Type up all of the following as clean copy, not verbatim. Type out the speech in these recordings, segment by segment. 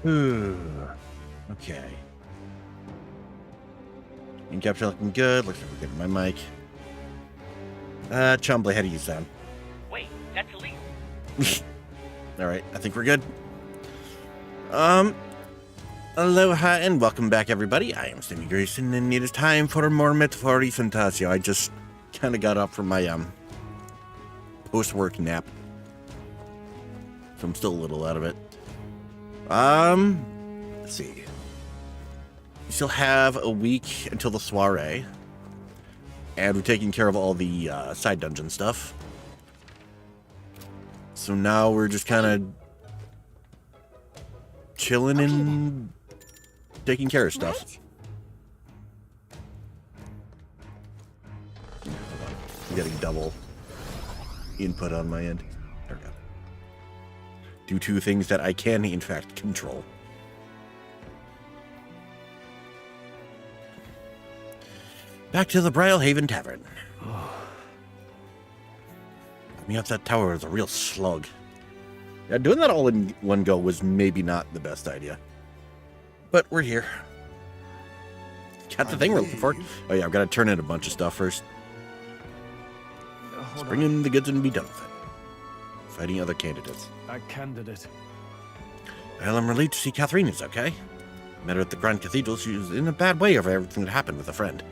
Okay. In capture looking good. Looks like we're getting my mic. Chumbly, how do you sound? Wait, that's illegal. Alright, I think we're good. Aloha and welcome back, everybody. I am Sammy Grayson, and it is time for more metaphor ReFantazio. I just kind of got up from my, post-work nap. So I'm still a little out of it. Let's see. We still have a week until the soiree. And we're taking care of all the, side dungeon stuff. So now we're just kind of chilling and taking care of stuff. Right? Hold on. I'm getting double input on my end. There we go. Do two things that I can, in fact, control. Back to the Brylehaven Tavern. Coming up that tower is a real slug. Yeah, doing that all in one go was maybe not the best idea. But we're here. Got the thing we're looking for. Oh yeah, I've got to turn in a bunch of stuff first. Let's bring in the goods and be done with it. Fighting other candidates. A candidate. Well, I'm relieved to see Catherine is okay. Met her at the Grand Cathedral. She was in a bad way over everything that happened with a friend.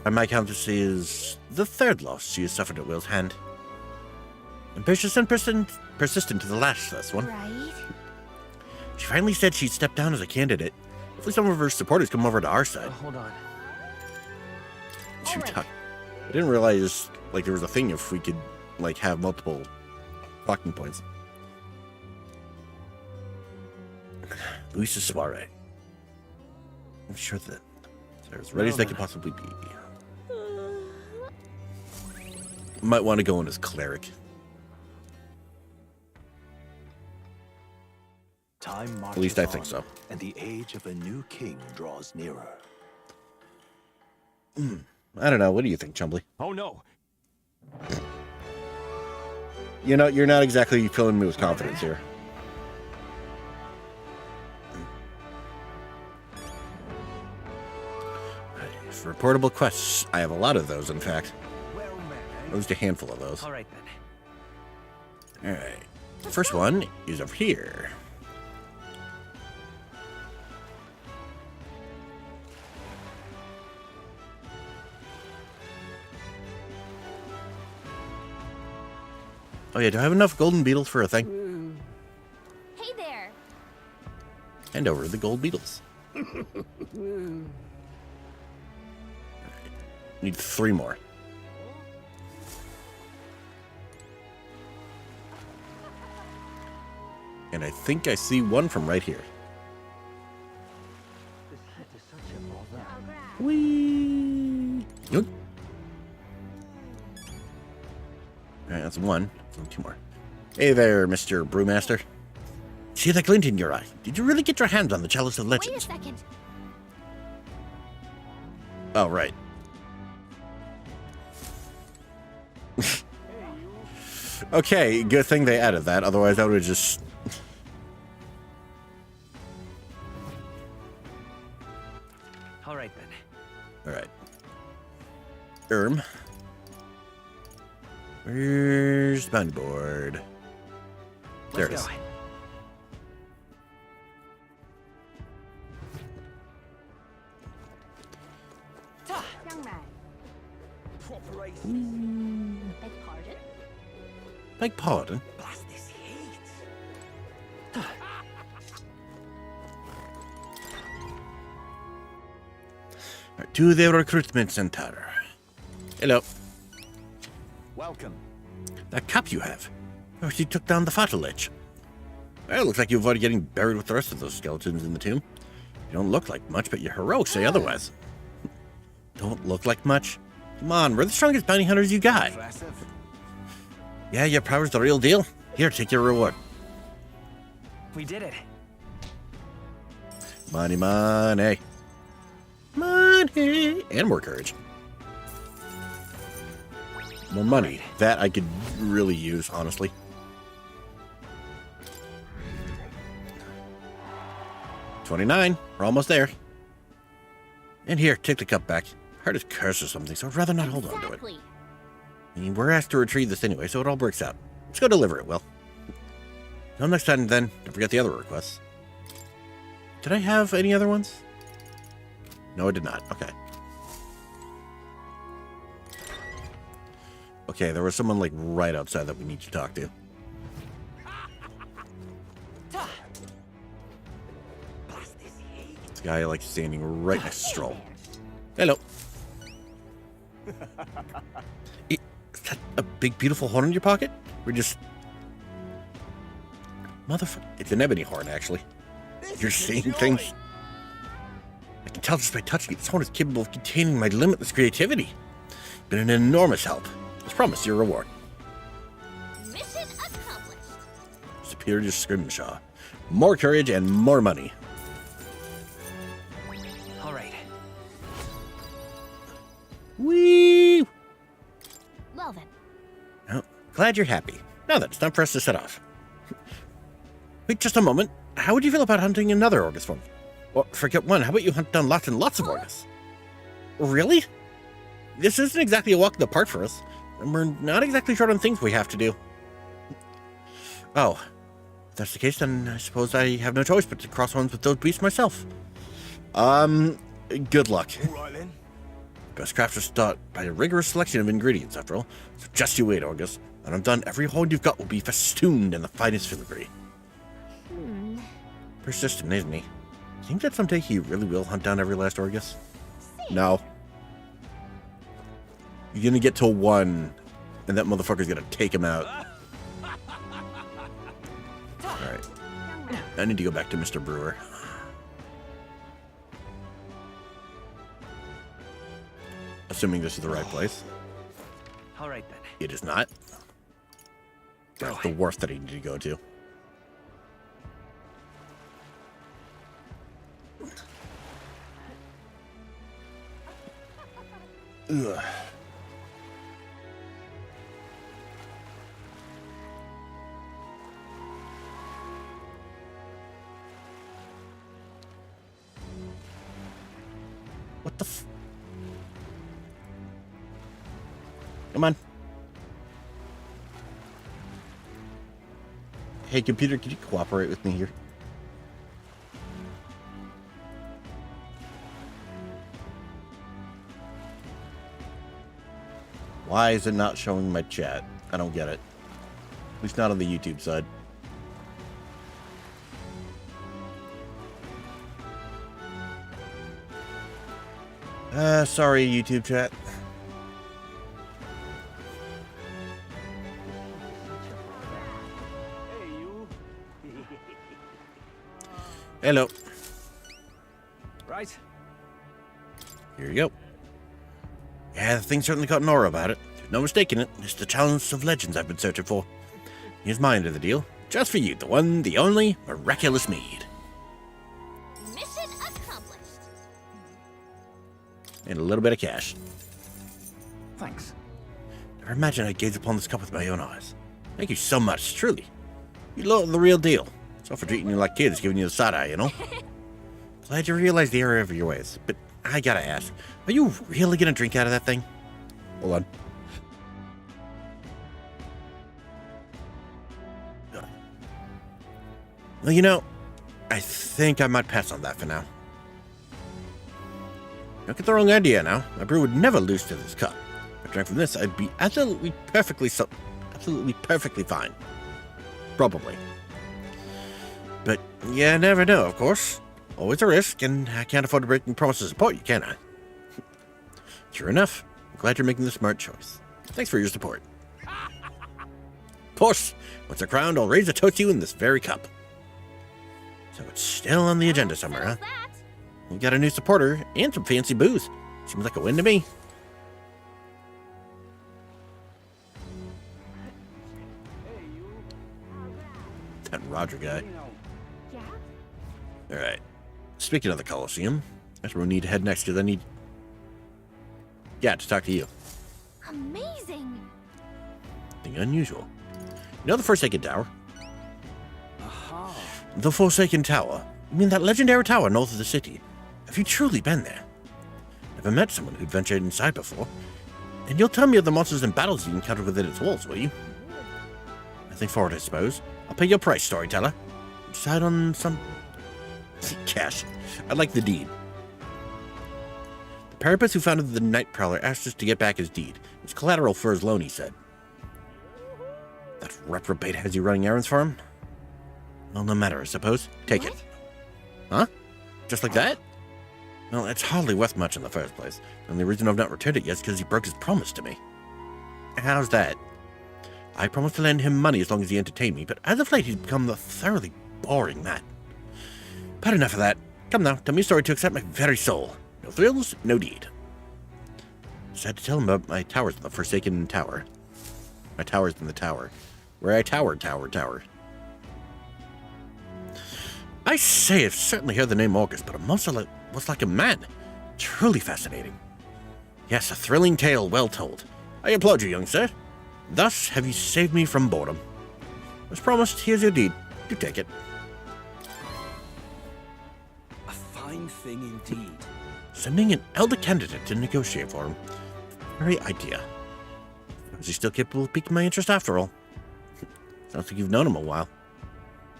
By my count, this is the third loss she has suffered at Will's hand. Ambitious and persistent to the last, this one. Right. She finally said she'd step down as a candidate. Hopefully some of her supporters come over to our side. Hold on. Shoot, I didn't realize, like, there was a thing if we could, like, have multiple talking points. Luis's soiree. I'm sure that they're as ready as they could possibly be. Might want to go in as cleric. Time At least I marches think on, so. and the age of a new king draws nearer. I don't know. What do you think, Chumbly? Oh no. You know, you're not exactly filling me with confidence here. For reportable quests, I have a lot of those, in fact. At least a handful of those. All right then. Alright. The first one is over here. Oh yeah, do I have enough golden beetles for a thing? Hey there. Hand over the gold beetles. Need 3 more. And I think I see one from right here. Whee! Yoink. Alright, that's 1. So 2 more. Hey there, Mr. Brewmaster. See that glint in your eye? Did you really get your hands on the Chalice of Wait a Legends? second. Oh, right. Okay, good thing they added that. Otherwise, I would have just... All right then. Alright. Where's the bounty board? There it is. Let's go. Young man. Beg pardon? Beg pardon? Blast this heat. Alright, to the recruitment center. Hello. Welcome. That cap you have. Oh, she took down the fatal lich. Well, looks like you avoided getting buried with the rest of those skeletons in the tomb. You don't look like much, but your heroics say otherwise. Don't look like much? Come on, we're the strongest bounty hunters you got. Impressive. Yeah, your power's the real deal. Here, take your reward. We did it. Money, money. Money. And more courage. More money. That I could really use, honestly. 29. We're almost there. And here, take the cup back. Heard his curse or something, so I'd rather not hold on to it. Exactly. I mean, we're asked to retrieve this anyway, so it all works out. Let's go deliver it, Will. Until next time, then, don't forget the other requests. Did I have any other ones? No, I did not. Okay. Okay, there was someone, like, right outside that we need to talk to. This guy, like, standing right next to Stroll. Hello. Is that a big, beautiful horn in your pocket? We're just... Motherfucker. It's an ebony horn, actually. You're seeing things. I can tell just by touching it. This horn is capable of containing my limitless creativity. Been an enormous help. Let's promise your reward. Mission accomplished. Superior scrimshaw. More courage and more money. All right. Whee! Well then. Oh, glad you're happy. Now then, it's time for us to set off. Wait just a moment. How would you feel about hunting another Orgus for me? Well, forget one. How about you hunt down lots and lots of Orgus? Really? This isn't exactly a walk in the park for us. And we're not exactly short on things we have to do. Oh. If that's the case, then I suppose I have no choice but to cross horns with those beasts myself. Good luck. All right then. Best crafts are start by a rigorous selection of ingredients, after all. So just you wait, Orgus. When I'm done, every horn you've got will be festooned in the finest filigree. Persistent, isn't he? Think that someday he really will hunt down every last Orgus? No. You're gonna get to one, and that motherfucker's gonna take him out. Alright. I need to go back to Mr. Brewer. Assuming this is the right place. All right then. It is not. That's the worst that I need to go to. Ugh. What the f... Come on. Hey, computer, could you cooperate with me here? Why is it not showing my chat? I don't get it. At least not on the YouTube side. Sorry, YouTube chat. Hello. Right. Here you go. Yeah, the thing certainly got an aura about it. There's no mistaking it. It's the challenge of legends I've been searching for. Here's my end of the deal. Just for you, the one, the only, miraculous mead. Mission accomplished. And a little bit of cash. Thanks. Never imagined I'd gaze upon this cup with my own eyes. Thank you so much, truly. You look the real deal. So for treating you like kids, giving you the side eye, you know? Glad you realized the error of your ways, but I gotta ask, are you really gonna drink out of that thing? Hold on. Well, you know, I think I might pass on that for now. Don't get the wrong idea now. My brew would never lose to this cup. If I drank from this, I'd be absolutely perfectly fine. Probably. But you never know, of course. Always a risk, and I can't afford to break any promises upon you, can I? Sure enough, I'm glad you're making the smart choice. Thanks for your support. Of course, once you're crowned, I'll raise a toast to you in this very cup. So it's still on the agenda somewhere, huh? We got a new supporter and some fancy booze. Seems like a win to me. That Roger guy. Alright. Speaking of the Colosseum, that's where we need to head next, because I need... Yeah, to talk to you. Amazing. Nothing unusual. You know the Forsaken Tower? Aha. The Forsaken Tower. You mean that legendary tower north of the city? Have you truly been there? Never met someone who'd ventured inside before. And you'll tell me of the monsters and battles you encountered within its walls, will you? Nothing for it, I suppose. I'll pay your price, storyteller. Decide on some... cash. I'd like the deed. The Parapus who founded the Night Prowler asked us to get back his deed. It's collateral for his loan, he said. That reprobate has you running errands for him? Well, no matter, I suppose. Take it. Huh? Just like that? Well, it's hardly worth much in the first place. And the reason I've not returned it yet is because he broke his promise to me. How's that? I promised to lend him money as long as he entertained me, but as of late he's become a thoroughly boring man. But enough of that. Come now, tell me a story to excite my very soul. No thrills, no deed. Sad to tell him about my towers in the Forsaken Tower. My towers in the tower. Where I tower. I say, I've certainly heard the name August, but a monster was like a man. Truly fascinating. Yes, a thrilling tale well told. I applaud you, young sir. Thus have you saved me from boredom. As promised, here's your deed. Do take it. A fine thing indeed. Sending an elder candidate to negotiate for him. Very idea. Is he still capable of piquing my interest after all? Sounds like you've known him a while.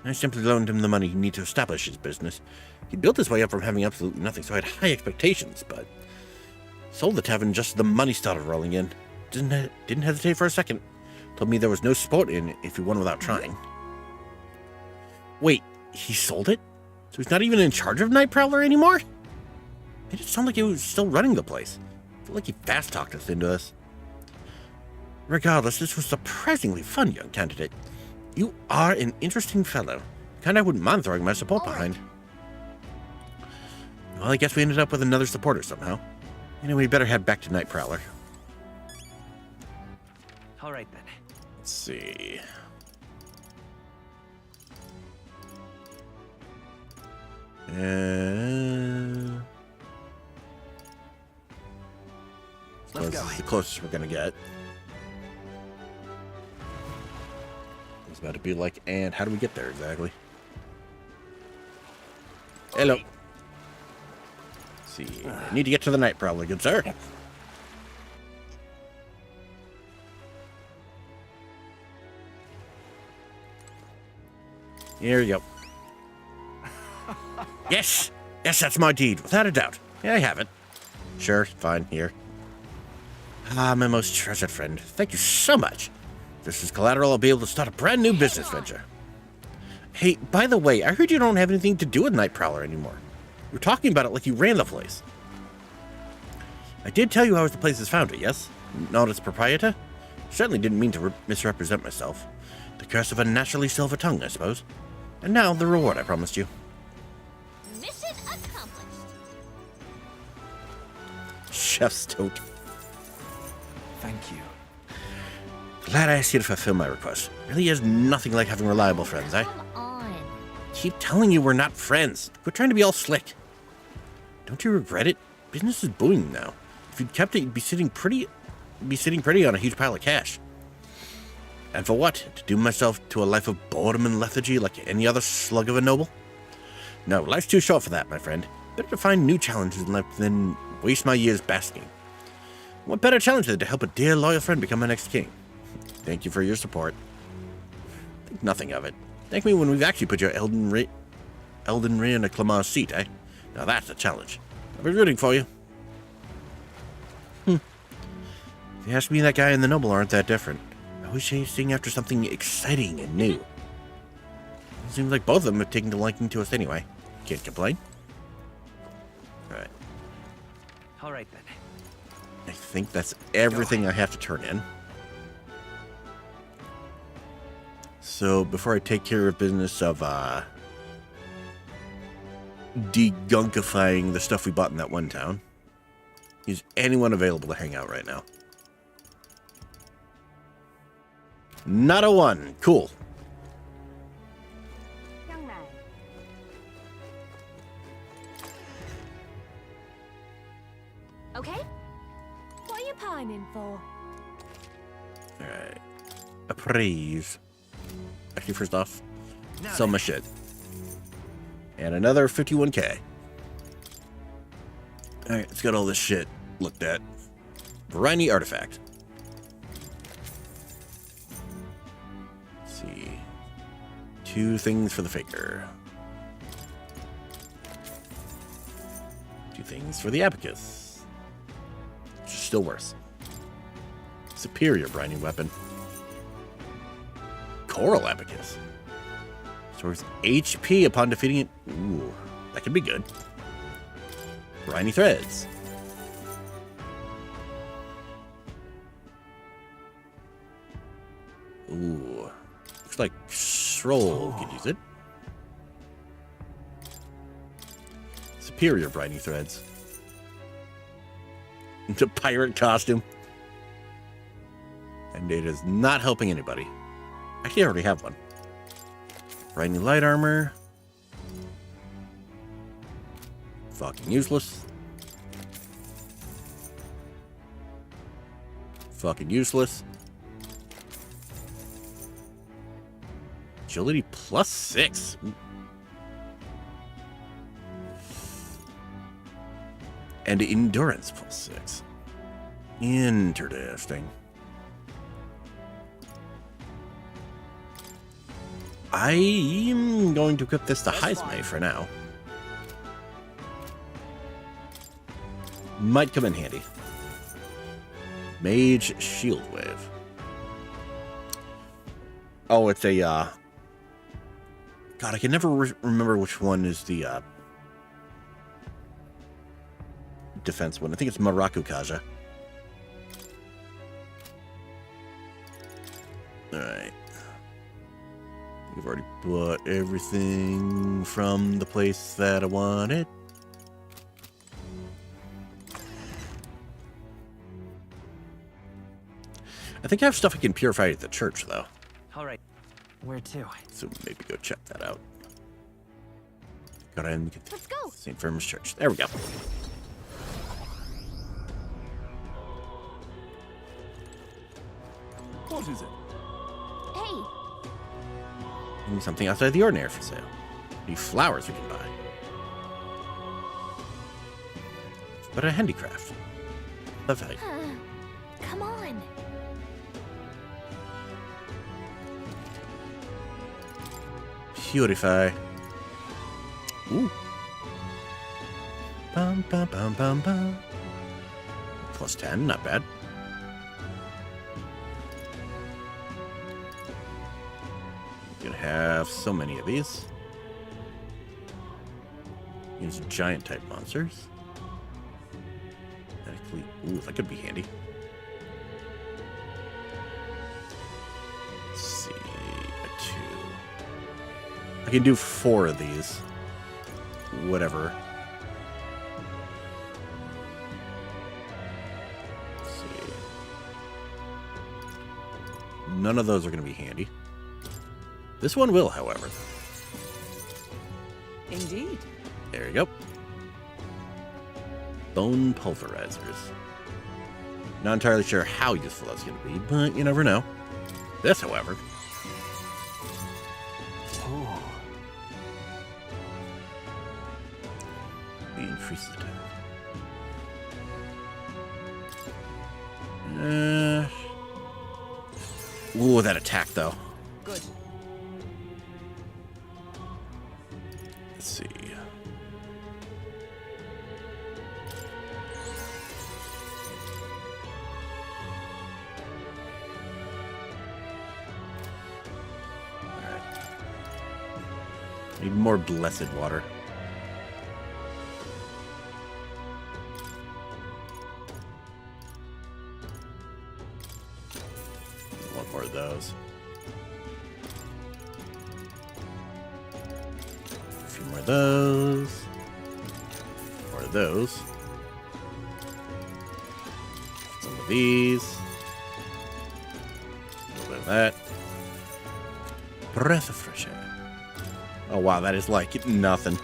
I simply loaned him the money he needed to establish his business. He built his way up from having absolutely nothing, so I had high expectations, but... sold the tavern just as the money started rolling in. Didn't hesitate for a second. Told me there was no sport in it if he won without trying. Wait, he sold it? So he's not even in charge of Night Prowler anymore? It just sounded like he was still running the place. I feel like he fast-talked us into this. Regardless, this was surprisingly fun, young candidate. You are an interesting fellow. Kind I wouldn't mind throwing my support behind. Well, I guess we ended up with another supporter somehow. Anyway, we better head back to Night Prowler. All right then. Let's see. Let's go. This is the closest we're gonna get. It's about to be like, and how do we get there exactly? Hello. Let's see. I need to get to the Night Prowler, good sir. Here you go. Yes! Yes, that's my deed, without a doubt. Yeah, I have it. Sure, fine, here. Ah, my most treasured friend. Thank you so much. This is collateral. I'll be able to start a brand new business venture. Hey, by the way, I heard you don't have anything to do with Night Prowler anymore. You were talking about it like you ran the place. I did tell you I was the place's founder, yes? Not its proprietor? Certainly didn't mean to misrepresent myself. The curse of a naturally silver tongue, I suppose. And now, the reward I promised you. Mission accomplished. Chef's tote. Thank you. Glad I asked you to fulfill my request. Really is nothing like having reliable friends, eh? Come on. Keep telling you we're not friends. Quit trying to be all slick. Don't you regret it? Business is booming now. If you'd kept it, you'd be sitting pretty on a huge pile of cash. And for what? To doom myself to a life of boredom and lethargy like any other slug of a noble? No, life's too short for that, my friend. Better to find new challenges in life than waste my years basking. What better challenge than to help a dear loyal friend become my next king? Thank you for your support. Think nothing of it. Thank me when we've actually put your Elden Ring in a Clamar's seat, eh? Now that's a challenge. I'll be rooting for you. If you ask me, that guy and the noble aren't that different. Always chasing after something exciting and new. It seems like both of them have taken a liking to us anyway. Can't complain. Alright. All right then. I think that's everything I have to turn in. So before I take care of business of degunkifying the stuff we bought in that one town, is anyone available to hang out right now? Not a one. Cool. Young man. Okay. What are you pining for? Alright. Appraise. Actually, first off, Now sell then. my shit. And another 51k. Alright, let's get all this shit looked at. Briny artifact. Let's see. 2 things for the faker. 2 things for the abacus. Which is still worse. Superior briny weapon. Coral abacus. Stores HP upon defeating it. Ooh, that could be good. Briny threads. Ooh. Looks like Shroll could use it. Superior briny threads. The pirate costume. And it is not helping anybody. Actually, I already have one. Briny light armor. Fucking useless. Fucking useless. Agility +6. And endurance +6. Interesting. I'm going to equip this to Heisme for now. Might come in handy. Mage Shield Wave. Oh, it's a, God, I can never remember which one is the, defense one. I think it's Maraku Kaja. Alright. We've already bought everything from the place that I wanted. I think I have stuff I can purify at the church, though. All right. Where to? So maybe go check that out. Go ahead and get Let's go. St. Firmus Church. There we go. What is it? Hey, Maybe something outside the ordinary for sale. Maybe flowers we can buy. But a handicraft. Lovely. come on. Purify. Ooh. Bum, bum, bum, bum, bum. +10, not bad. Gonna have so many of these. Use giant type monsters. Ooh, that could be handy. Let's see, a 2. I can do 4 of these. Whatever. Let's see. None of those are going to be handy. This one will, however. Indeed. There you go. Bone pulverizers. Not entirely sure how useful that's going to be, but you never know. This, however. Oh, Increases attack. Ooh, that attack, though. Good. Let's see. Alright. Need more blessed water. One more of those. A few more of those. More of those. Some of these. A little bit of that. Breath of fresh air. Oh wow, that is like nothing.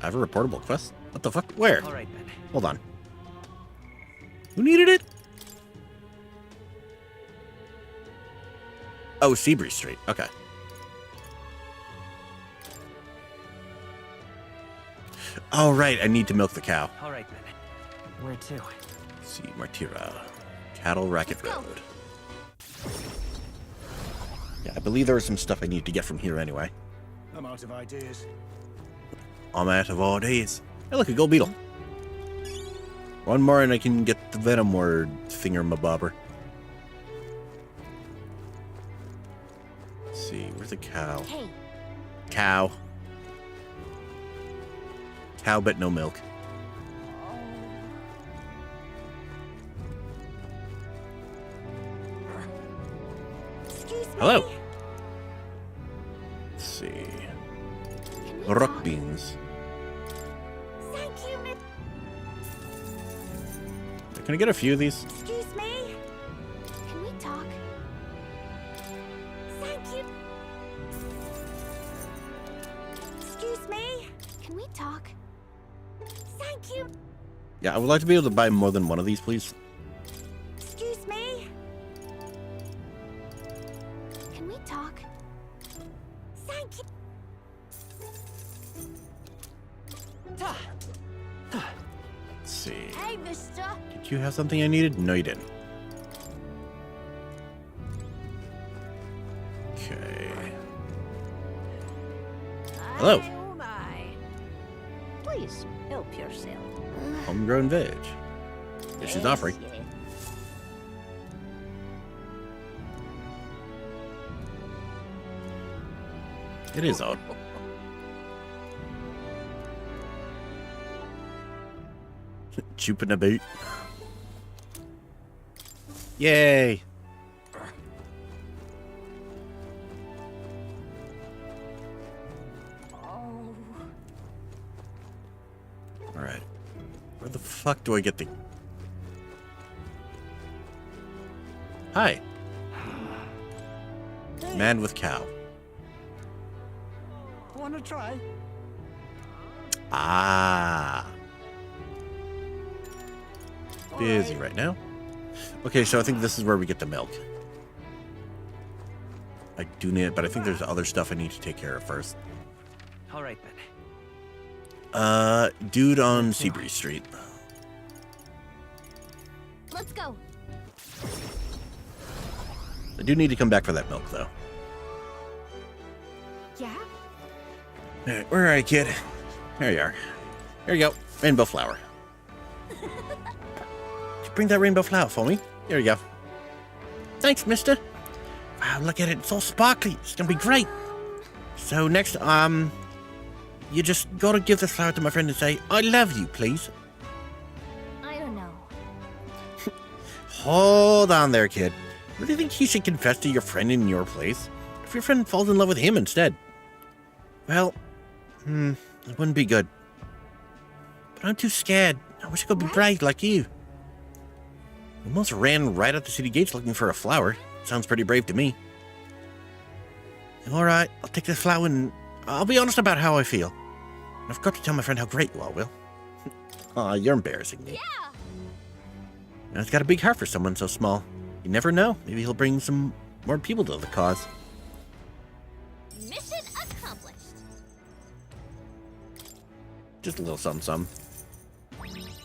I have a reportable quest? What the fuck? Where? All right then. Hold on. Who needed it? Oh, Seabury Street. Okay. Oh, right. I need to milk the cow. All right then. Where to? See, Martira. Cattle Racket Let's go. Road. Yeah, I believe there was some stuff I need to get from here anyway. I'm out of ideas. I'm out of ideas. Hey, look, a gold beetle. One more and I can get the venom word thingamabobber. Let's see, where's the cow? Hey, Cow. Cow, but no milk. excuse me. Hello. Let's see. Can we Rock talk? beans. Thank you, miss. Can I get a few of these? Excuse me. Can we talk? Thank you. Excuse me. Can we talk? Thank you. Yeah, I would like to be able to buy more than one of these, please. Excuse me. Can we talk? Thank you. Let's see. Hey, mister. Did you have something I needed? No, you didn't. Okay. Hello. Oh my. Please help yourself. Homegrown veg. Yeah, she's offering. Yeah. It is odd. Chooping a boot. Yay! Oh. Alright. Where the fuck do I get the... Hi. Man with cow. Wanna try? Ah. Busy right now. Okay, so I think this is where we get the milk. I do need it, but I think there's other stuff I need to take care of first. All right then. Dude on Seabury Street. Let's go. I do need to come back for that milk, though. Yeah? Alright, where are you, kid? There you are. Here you go. Rainbow flower. Did you bring that rainbow flower for me? Here you go. Thanks, mister. Wow, look at it. It's all sparkly. It's gonna be great. So next, you just gotta give this flower to my friend and say, I love you, please. I don't know. Hold on there, kid. What do you think he should confess to your friend in your place? If your friend falls in love with him instead? Well, it wouldn't be good. But I'm too scared. I wish I could be brave like you. You almost ran right out the city gates looking for a flower. Sounds pretty brave to me. Alright, I'll take this flower and I'll be honest about how I feel. I've got to tell my friend how great you are, Will. Aw, you're embarrassing me. Yeah. Now, he's got a big heart for someone so small. You never know. Maybe he'll bring some more people to the cause. Mission accomplished. Just a little something.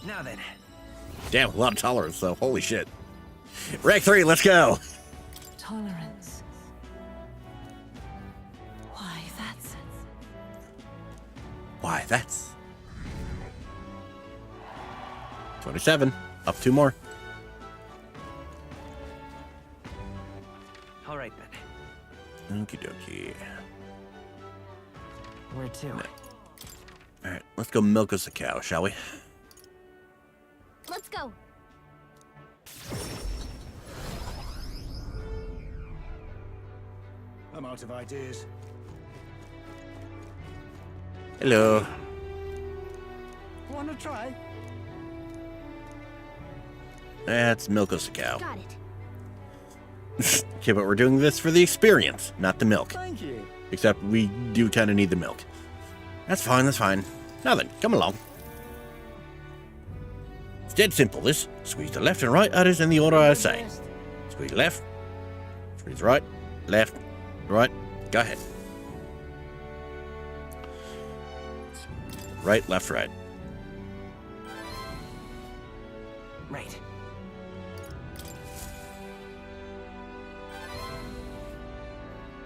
Now then. Damn, a lot of tolerance, though. Holy shit. Rank 3, let's go. Tolerance. Why, that's 27. Up 2 more. All right then. Okie dokie. Where to? Alright, let's go milk us a cow, shall we? Let's go. I'm out of ideas. Hello. Wanna try? Let's milk us a cow. Got it. Okay, but we're doing this for the experience, not the milk. Thank you. Except we do kind of need the milk. That's fine, that's fine. Now then, come along. It's dead simple, this. Squeeze the left and right udders in the order I say. Squeeze left, squeeze right, left, right. Go ahead. Right, left, right. Right.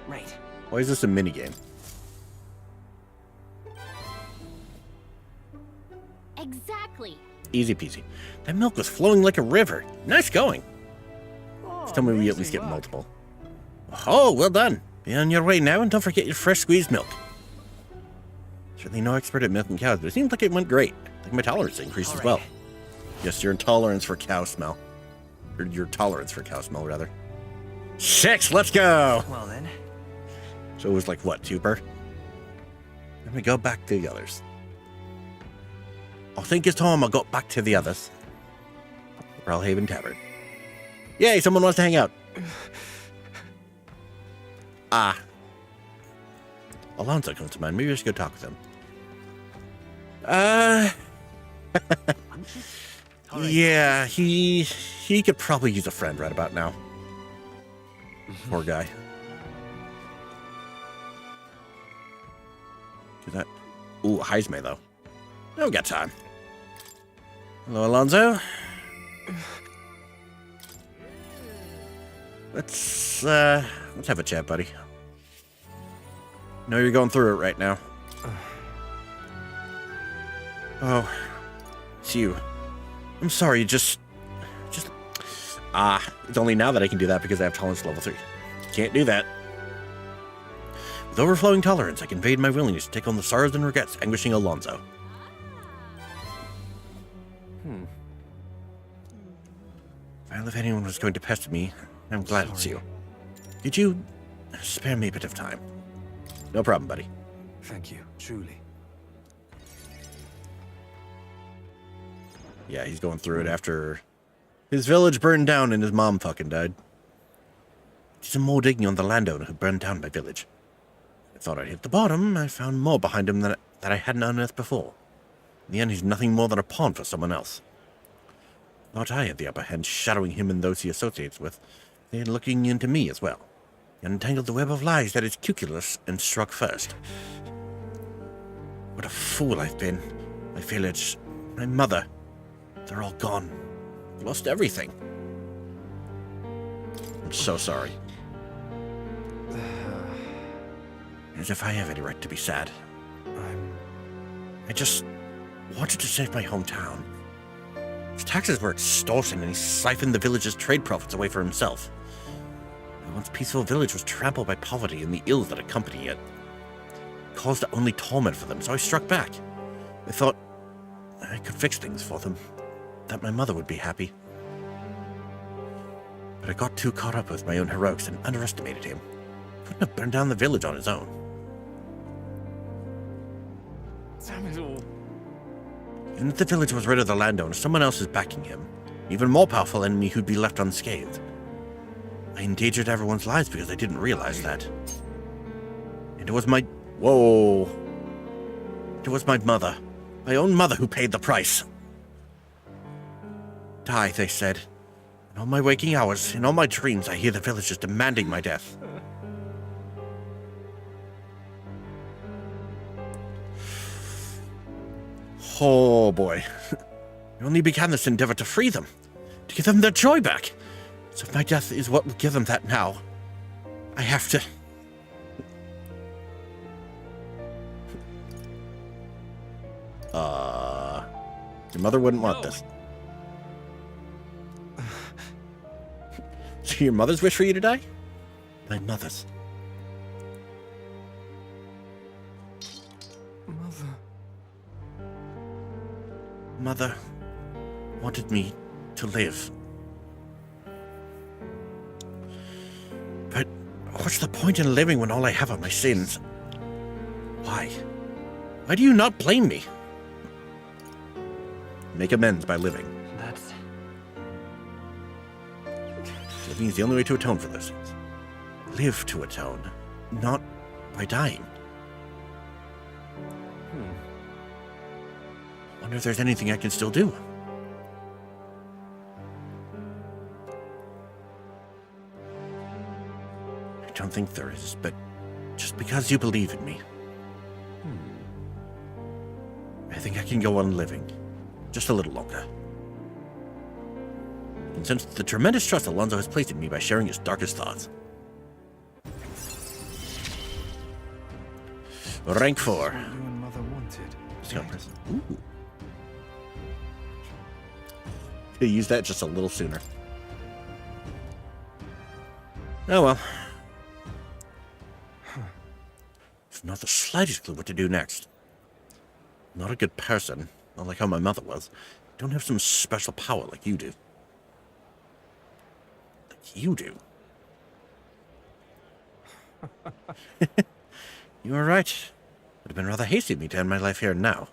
Right. Why is this a minigame? Exactly. Easy peasy. That milk was flowing like a river. Nice going. Oh, Tell me we at least amazing get work. multiple. Oh, well done. Be on your way now, and don't forget your fresh squeezed milk. Certainly no expert at milking cows, but it seems like it went great. I think my tolerance increased as All well. right. Yes, your intolerance for cow smell. Or your tolerance for cow smell, rather. 6, let's go! Well then. So it was like, what, 2 per? Let me go back to the others. I think it's time I got back to the others. Ralhaven Tavern. Yay, someone wants to hang out. Ah. Alonso comes to mind. Maybe I should go talk with him. All right. Yeah, he could probably use a friend right about now. Poor guy. Is that... Ooh, Heisme, though. No, we got time. Hello, Alonso. Let's have a chat, buddy. Know you're going through it right now. Oh, it's you. I'm sorry, it's only now that I can do that because I have tolerance level 3. Can't do that. With overflowing tolerance, I conveyed my willingness to take on the sorrows and regrets anguishing Alonso. Well, if anyone was going to pester me, I'm glad it's you. Could you spare me a bit of time? No problem, buddy. Thank you, truly. Yeah, he's going through it after his village burned down and his mom fucking died. Did some more digging on the landowner who burned down my village. I thought I'd hit the bottom. I found more behind him that I hadn't unearthed before. In the end, he's nothing more than a pawn for someone else. Thought I had the upper hand, shadowing him and those he associates with. They're looking into me as well. Untangled the web of lies that is cuculus and struck first. What a fool I've been. My village, my mother, they're all gone. I've lost everything. I'm so sorry. As if I have any right to be sad. I just wanted to save my hometown. His taxes were extortion, and he siphoned the village's trade profits away for himself. My once peaceful village was trampled by poverty and the ills that accompany it. It caused only torment for them, so I struck back. I thought I could fix things for them, that my mother would be happy. But I got too caught up with my own heroics and underestimated him. Couldn't have burned down the village on his own. Even if the village was rid of the landowner, someone else is backing him. An even more powerful enemy who'd be left unscathed. I endangered everyone's lives because I didn't realize that. And it was my... Whoa. It was my mother. My own mother who paid the price. Die, they said. In all my waking hours, in all my dreams, I hear the villagers demanding my death. Oh boy. I only began this endeavor to free them, to give them their joy back. So if my death is what will give them that now, I have to... Your mother wouldn't want this. So your mother's wish for you to die? My mother's. Mother wanted me to live. But what's the point in living when all I have are my sins? Why? Why do you not blame me? Make amends by living. That's... Living is the only way to atone for those sins. Live to atone, not by dying. Wonder if there's anything I can still do. I don't don't think there is, but just because you believe in me, I think I can go on living just a little longer. And since the tremendous trust Alonso has placed in me by sharing his darkest thoughts. Rank 4. You and Mother wanted. Just gonna press. Ooh. Could use that just a little sooner. Oh well. I've not the slightest clue what to do next. Not a good person, not like how my mother was. Don't have some special power like you do. Like you do. You were right. Would have been rather hasty of me to end my life here and now.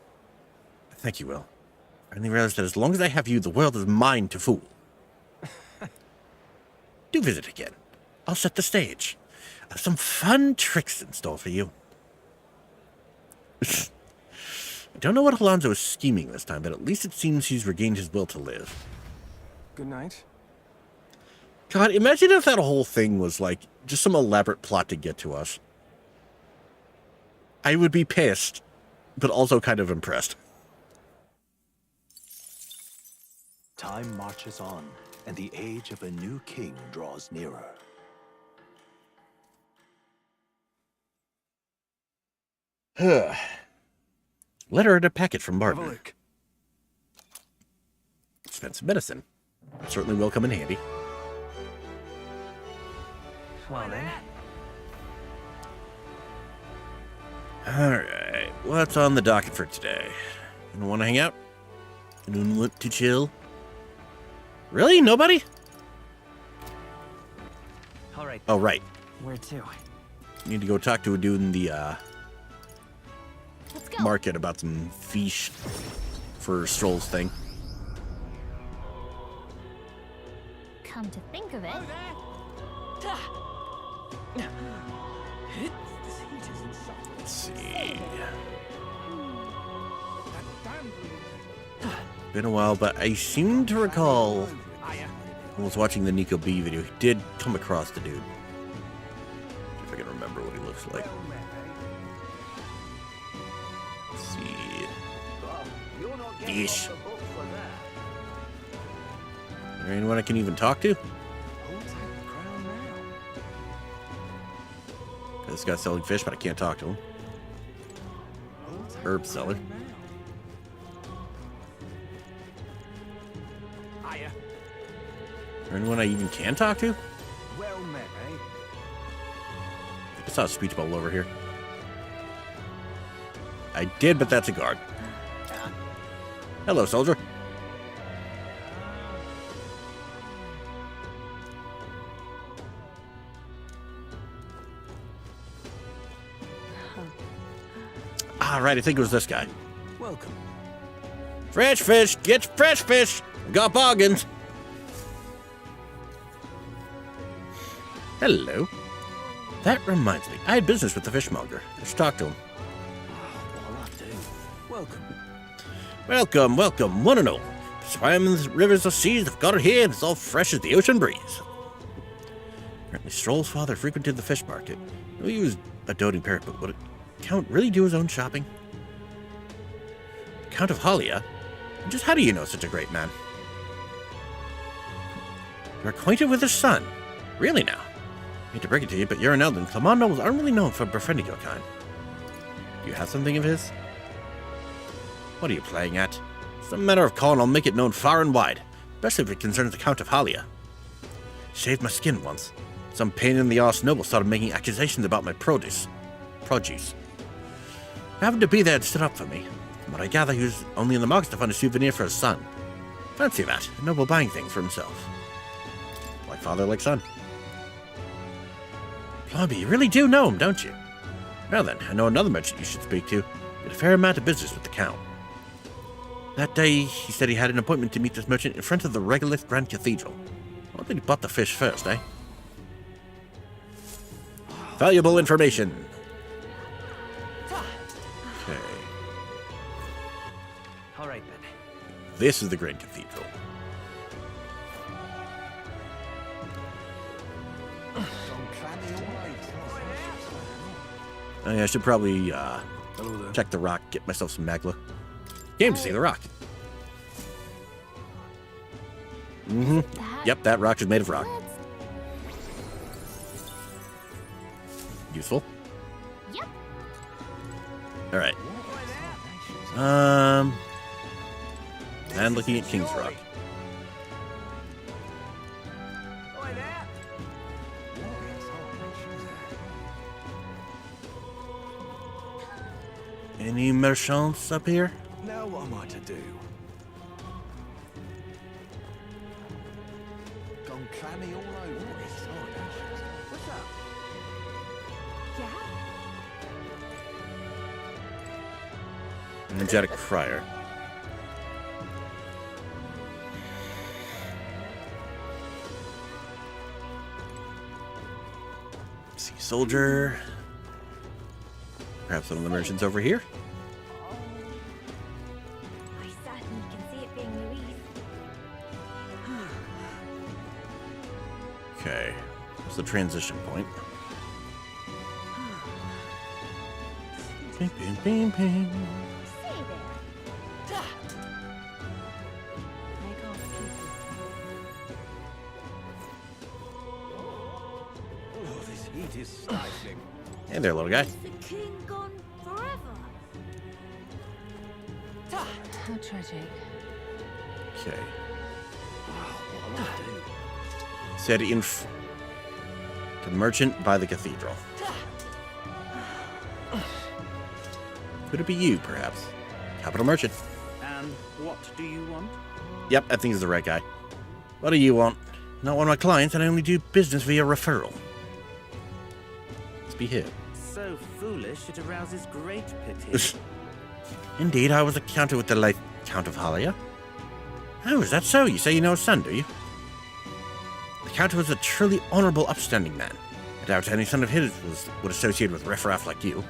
Thank you, Will. I only realized that as long as I have you, the world is mine to fool. Do visit again. I'll set the stage. I have some fun tricks in store for you. I don't know what Alonso is scheming this time, but at least it seems he's regained his will to live. Good night. God, imagine if that whole thing was like just some elaborate plot to get to us. I would be pissed, but also kind of impressed. Time marches on, and the age of a new king draws nearer. Letter and a packet from Have a Martin. look. Expensive medicine. Certainly will come in handy. Well then. Alright, what's on the docket for today? Anyone want to hang out? Anyone want to chill? Really? Nobody? All right. Oh, right. Where to? Need to go talk to a dude in the Let's go. market about some fish for Stroll's thing. Come to think of it, Let's see. Been a while, but I seem to recall when I was watching the Nico B video, he did come across the dude. See if I can remember what he looks like. Let's see. Yeesh. Is there anyone I can even talk to? This guy's selling fish, but I can't talk to him. Herb seller. Is there anyone I even can talk to? Well met, eh? I saw a speech bubble over here. I did, but that's a guard. Hello, soldier. All right, I think it was this guy. Welcome. Fresh fish, get fresh fish. Got bargains. Hello. That reminds me, I had business with the fishmonger. Let's talk to him. Welcome. Welcome, welcome, one and all. Swam in the rivers or seas, I've got it here, and it's all fresh as the ocean breeze. Apparently, Stroll's father frequented the fish market. I knew he was a doting parent, but would a Count really do his own shopping? Count of Halia? Just how do you know such a great man? You're acquainted with his son? Really now? I hate to break it to you, but Urineld and Clement nobles aren't really known for befriending your kind. Do you have something of his? What are you playing at? Some matter of call and I'll make it known far and wide, especially if it concerns the Count of Halia. Shaved my skin once. Some pain in the arse noble started making accusations about my produce. Happened to be there and stood up for me. From what I gather, he was only in the market to find a souvenir for his son. Fancy that, a noble buying things for himself. Like father, like son. Blimey, you really do know him, don't you? Well then, I know another merchant you should speak to. Did a fair amount of business with the Count. That day, he said he had an appointment to meet this merchant in front of the Regolith Grand Cathedral. I don't think he bought the fish first, eh? Valuable information. Okay. All right then. This is the Grand Cathedral. Oh, yeah, I should probably Hello there. check the rock, get myself some magla. Came to see the rock. Mm-hmm. That. Yep, that rock is made of rock. Let's- Useful. Yep. All right. And looking at King's Rock. Any merchants up here? Now what am I to do? Gone clammy all over. What's up? Yeah? Energetic Crier. Sea Soldier. Perhaps one of the merchants over here? I certainly can see it being Louise. Okay. What's the transition point? Bing, bing, bing, bing. Say there. Make all the pieces. Oh, this heat is stifling. Hey there, little guy. Is the king gone forever? How tragic. Okay. What am I to do? Said to the merchant by the cathedral. Could it be you, perhaps? Capital merchant. And what do you want? Yep, I think he's the right guy. What do you want? Not one of my clients, and I only do business via referral. Let's be here. So foolish, it arouses great pity. Indeed, I was accounted with the late Count of Halia. Oh, is that so? You say you know his son, do you? The Count was a truly honorable, upstanding man. I doubt any son of his would associate with riffraff like you.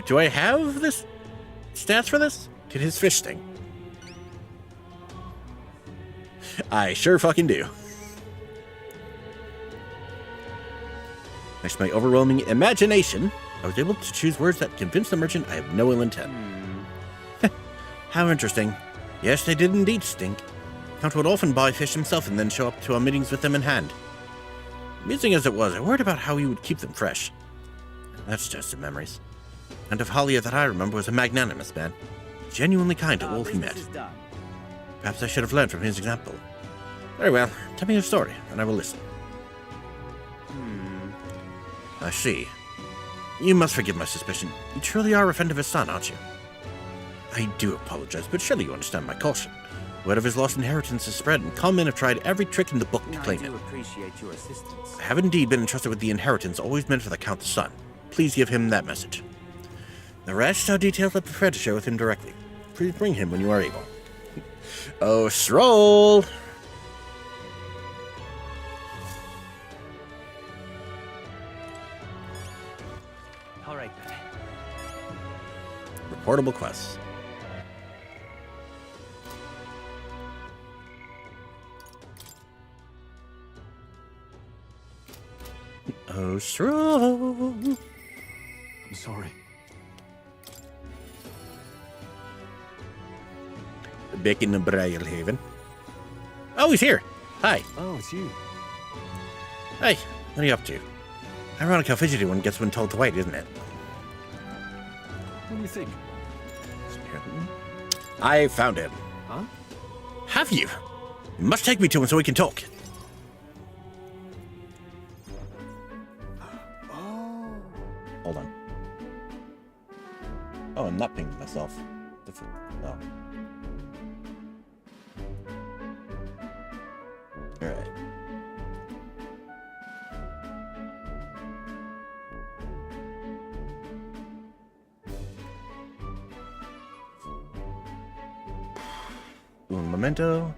Do I have this stats for this? Did his fish sting? I sure fucking do. Thanks to my overwhelming imagination, I was able to choose words that convince the merchant I have no ill intent. How interesting. Yes, they did indeed stink. Count would often buy fish himself and then show up to our meetings with them in hand. Amusing as it was, I worried about how he would keep them fresh. That's just memories. And of Halia that I remember was a magnanimous man, genuinely kind to all he met. Perhaps I should have learned from his example. Very well, tell me your story, and I will listen. I see. You must forgive my suspicion. You truly are a friend of his son, aren't you? I do apologize, but surely you understand my caution. Word of his lost inheritance is spread, and con men have tried every trick in the book to I claim do it. appreciate your assistance. I have indeed been entrusted with the inheritance always meant for the Count's son. Please give him that message. The rest are details I prefer to share with him directly. Please bring him when you are able. Oh, stroll! All right then. Reportable quests. Oh, stroll! I'm sorry. Back in the Braillehaven. Oh, he's here. Hi. Oh, it's you. Hey, what are you up to? Ironic how fidgety one gets when told to wait, isn't it? What do you think? I found him. Huh? Have you? You must take me to him so we can talk. Oh. Hold on. Oh, I'm not pinging myself. No. Alright. Un momento.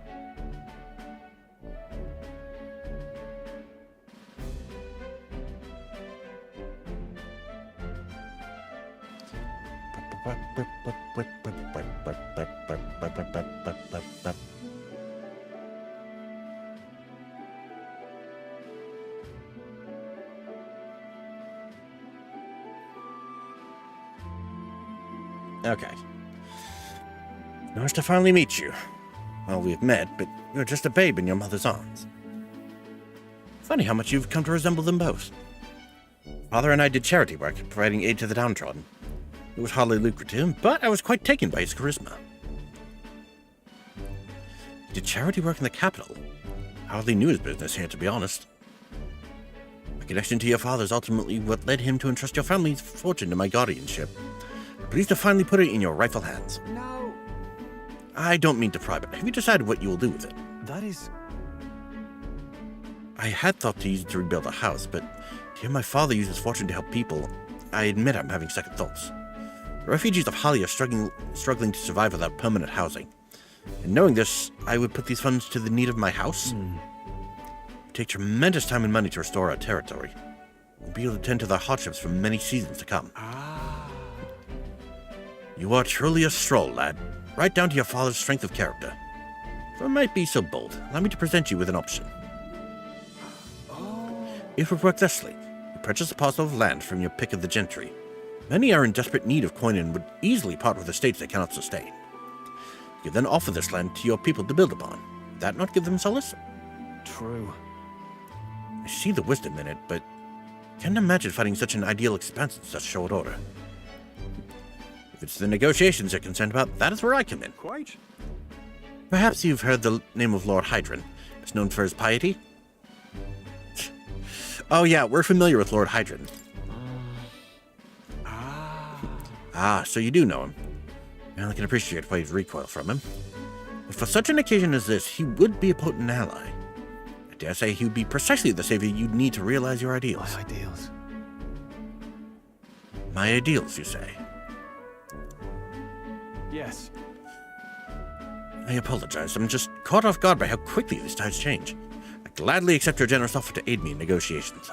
Okay. Nice to finally meet you. Well, we've met, but you're just a babe in your mother's arms. Funny how much you've come to resemble them both. Father and I did charity work, providing aid to the downtrodden. It was hardly lucrative, but I was quite taken by his charisma. He did charity work in the capital. I hardly knew his business here, to be honest. My connection to your father is ultimately what led him to entrust your family's fortune to my guardianship. Pleased to finally put it in your rightful hands. No. I don't mean to pry, but have you decided what you will do with it? That is. I had thought to use it to rebuild a house, but to hear my father use his fortune to help people, I admit I'm having second thoughts. The refugees of Hali are struggling to survive without permanent housing. And knowing this, I would put these funds to the need of my house. It would take tremendous time and money to restore our territory. We'll be able to tend to their hardships for many seasons to come. You are truly a stroll, lad. Right down to your father's strength of character. If I might be so bold, allow me to present you with an option. It would work thusly. You purchase a parcel of land from your pick of the gentry. Many are in desperate need of coin and would easily part with estates they cannot sustain. You then offer this land to your people to build upon. Would that not give them solace? True. I see the wisdom in it, but can't imagine finding such an ideal expense in such short order. If it's the negotiations you're concerned about, that is where I come in. Quite. Perhaps you've heard the name of Lord Hydron. He's known for his piety. Oh yeah, we're familiar with Lord Hydron. So you do know him. Well, I can appreciate why you'd recoil from him. But for such an occasion as this, he would be a potent ally. I dare say he would be precisely the savior you'd need to realize your ideals. My ideals. My ideals, you say? Yes. I apologize. I'm just caught off guard by how quickly these tides change. I gladly accept your generous offer to aid me in negotiations.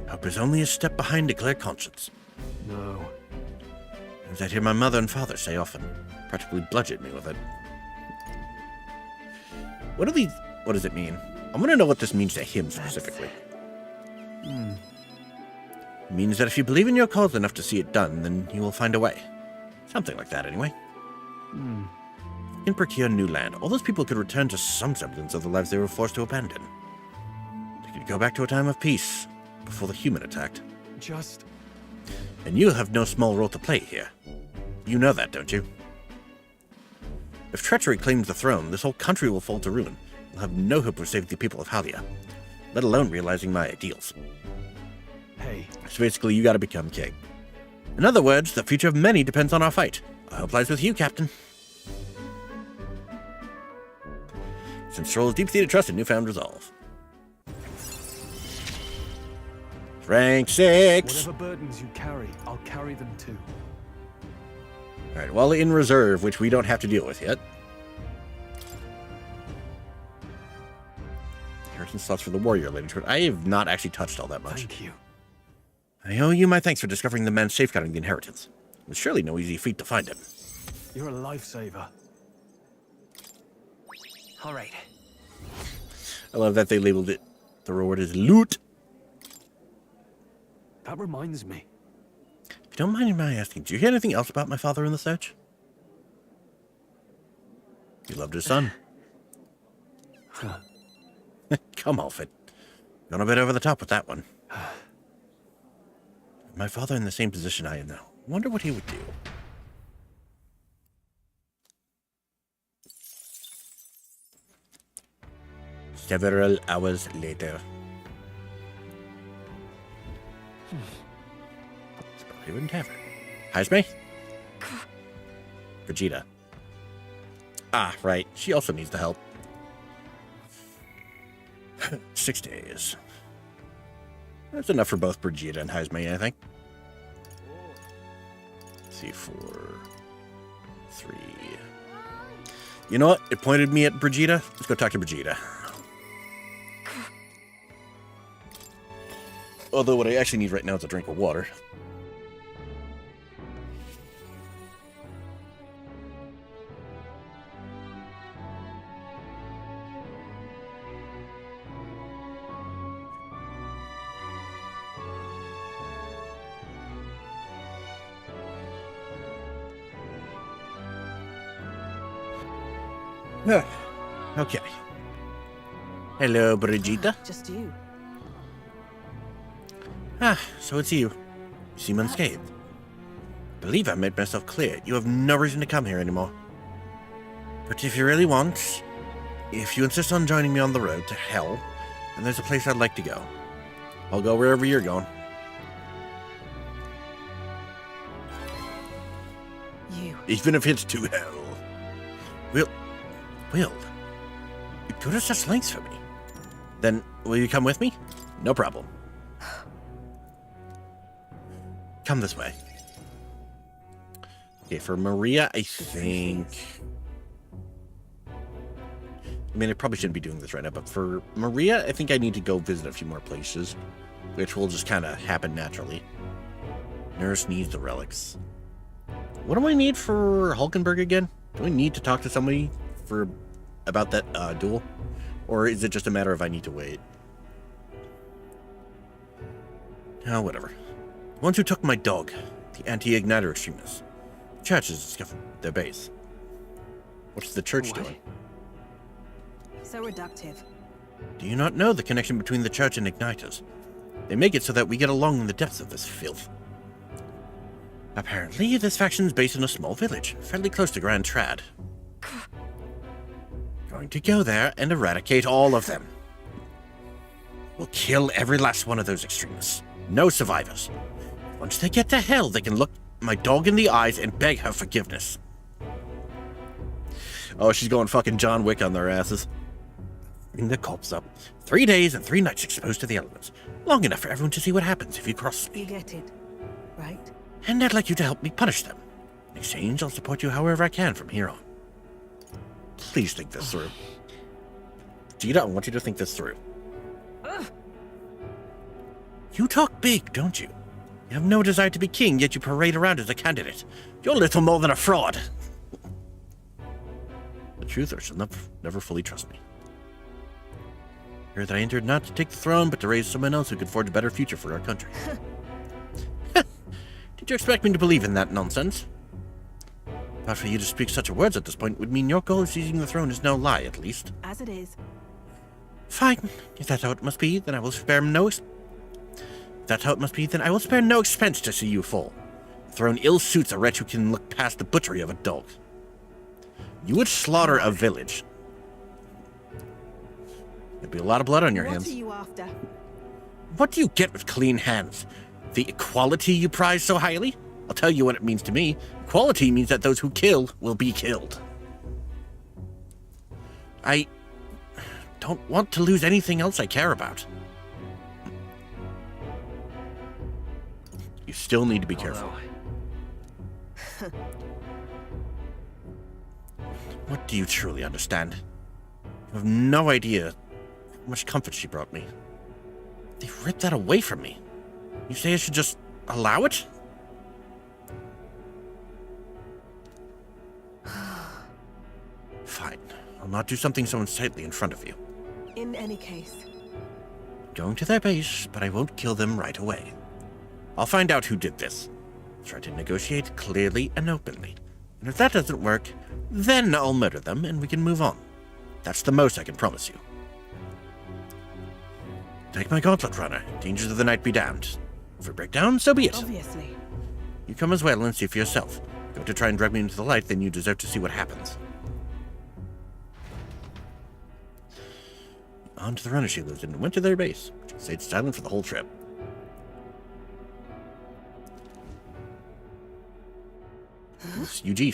Hope is only a step behind a clear conscience. No. As I hear my mother and father say often, practically bludgeoned me with it. What does it mean? I want to know what this means to him specifically. It means that if you believe in your cause enough to see it done, then you will find a way. Something like that, anyway. If you can procure new land, all those people could return to some semblance of the lives they were forced to abandon. They could go back to a time of peace, before the human attacked. Just. And you have no small role to play here. You know that, don't you? If treachery claims the throne, this whole country will fall to ruin. We'll have no hope of saving the people of Halia, let alone realizing my ideals. Hey. So basically, you gotta become king. In other words, the future of many depends on our fight. I hope lies with you, Captain. Since Stroll's deep-seated trust and newfound resolve. Rank 6! Whatever burdens you carry, I'll carry them too. Alright, while in reserve, which we don't have to deal with yet. Inheritance slots for the warrior lady, but I have not actually touched all that much. Thank you. I owe you my thanks for discovering the man safeguarding the inheritance. It was surely no easy feat to find him. You're a lifesaver. All right. I love that they labeled it, the reward is loot. That reminds me. If you don't mind my asking, do you hear anything else about my father in the search? He loved his son. Come off it. Gone a bit over the top with that one. My father in the same position I am now. Wonder what he would do. Several hours later. It's probably wouldn't have her. Hajime? Vegeta. Ah, right. She also needs the help. 6 days. That's enough for both Brigitte and Hajime, I think. Let's see, 4, 3. You know what? It pointed me at Brigitte. Let's go talk to Brigitte. Although what I actually need right now is a drink of water. Okay. Hello, Brigitte. Just you. So it's you. You seem unscathed. Believe I made myself clear. You have no reason to come here anymore. But if you really want, if you insist on joining me on the road to hell, then there's a place I'd like to go. I'll go wherever you're going. You. Even if it's to hell. Will, you go to such lengths for me? Then, will you come with me? No problem. Come this way. Okay, for Maria, I think... I mean, I probably shouldn't be doing this right now, but for Maria, I think I need to go visit a few more places, which will just kind of happen naturally. Nurse needs the relics. What do I need for Hulkenberg again? Do I need to talk to somebody about that duel? Or is it just a matter of I need to wait? Oh, whatever. The ones who took my dog, the anti-igniter extremists. The church has discovered their base. What's the church doing? So reductive. Do you not know the connection between the church and igniters? They make it so that we get along in the depths of this filth. Apparently, this faction is based in a small village, fairly close to Grand Trad. Going to go there and eradicate all of them. We'll kill every last one of those extremists. No survivors. Once they get to hell, they can look my dog in the eyes and beg her forgiveness. Oh, she's going fucking John Wick on their asses. Bring the corpse up. 3 days and 3 nights exposed to the elements. Long enough for everyone to see what happens if you cross me. You get it, right? And I'd like you to help me punish them. In exchange, I'll support you however I can from here on. Please think this through. Gita, I want you to think this through. You talk big, don't you? You have no desire to be king, yet you parade around as a candidate. You're little more than a fraud. The truth shall never fully trust me. Hear that I entered not to take the throne, but to raise someone else who could forge a better future for our country. Did you expect me to believe in that nonsense? But for you to speak such words at this point would mean your goal of seizing the throne is no lie, at least. As it is. Fine. If that's how it must be, then I will spare no expense to see you fall. The throne ill suits a wretch who can look past the butchery of a dog. You would slaughter a village. There'd be a lot of blood on your hands. What are you after? What do you get with clean hands? The equality you prize so highly? I'll tell you what it means to me. Equality means that those who kill will be killed. I don't want to lose anything else I care about. You still need to be careful. What do you truly understand? You have no idea how much comfort she brought me. They ripped that away from me. You say I should just allow it? Fine. I'll not do something so unsightly in front of you. In any case. Going to their base, but I won't kill them right away. I'll find out who did this. Try to negotiate clearly and openly. And if that doesn't work, then I'll murder them and we can move on. That's the most I can promise you. Take my gauntlet, runner. Dangers of the night be damned. If we break down, so be it. Obviously. You come as well and see for yourself. Go to try and drag me into the light, then you deserve to see what happens. On to the runner she lived in and went to their base. She stayed silent for the whole trip. It's Eugene.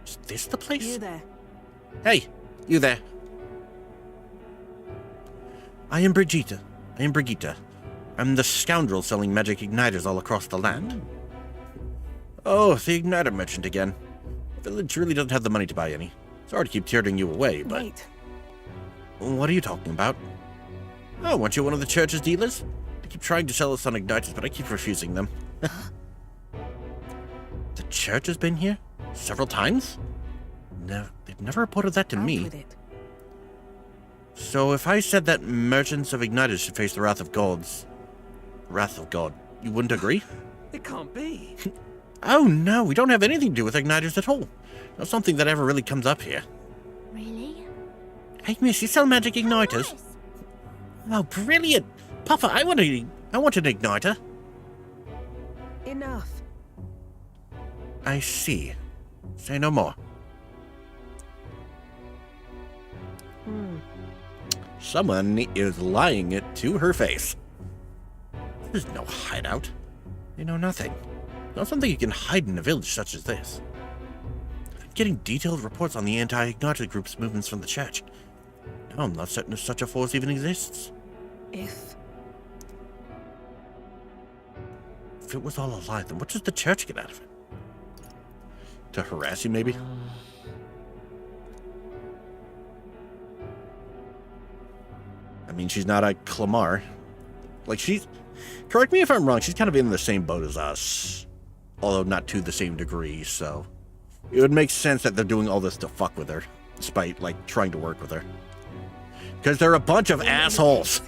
Is this the place? You there. Hey, you there. I am Brigitte. I'm the scoundrel selling magic igniters all across the land. Oh, the igniter merchant again. The village really doesn't have the money to buy any. Sorry to keep turning you away, but... Wait. What are you talking about? Oh, weren't you one of the church's dealers? They keep trying to sell us on igniters, but I keep refusing them. The church has been here? Several times? No, they've never reported that to Out me. with it. So if I said that merchants of igniters should face the wrath of God, you wouldn't agree? It can't be. Oh no, we don't have anything to do with igniters at all. Not something that ever really comes up here. Really? Hey, miss, you sell magic igniters? Yes. Oh, brilliant! Papa, I want an igniter. Enough. I see. Say no more. Someone is lying it to her face. There's no hideout. They know nothing. Not something you can hide in a village such as this. I've been getting detailed reports on the anti-igniter group's movements from the church. Now I'm not certain if such a force even exists. If If it was all a lie, then what does the church get out of it? To harass you, maybe? I mean, she's not a Clamar. Like, she's... Correct me if I'm wrong, she's kind of in the same boat as us. Although not to the same degree, so... It would make sense that they're doing all this to fuck with her. Despite, like, trying to work with her. Because they're a bunch of assholes.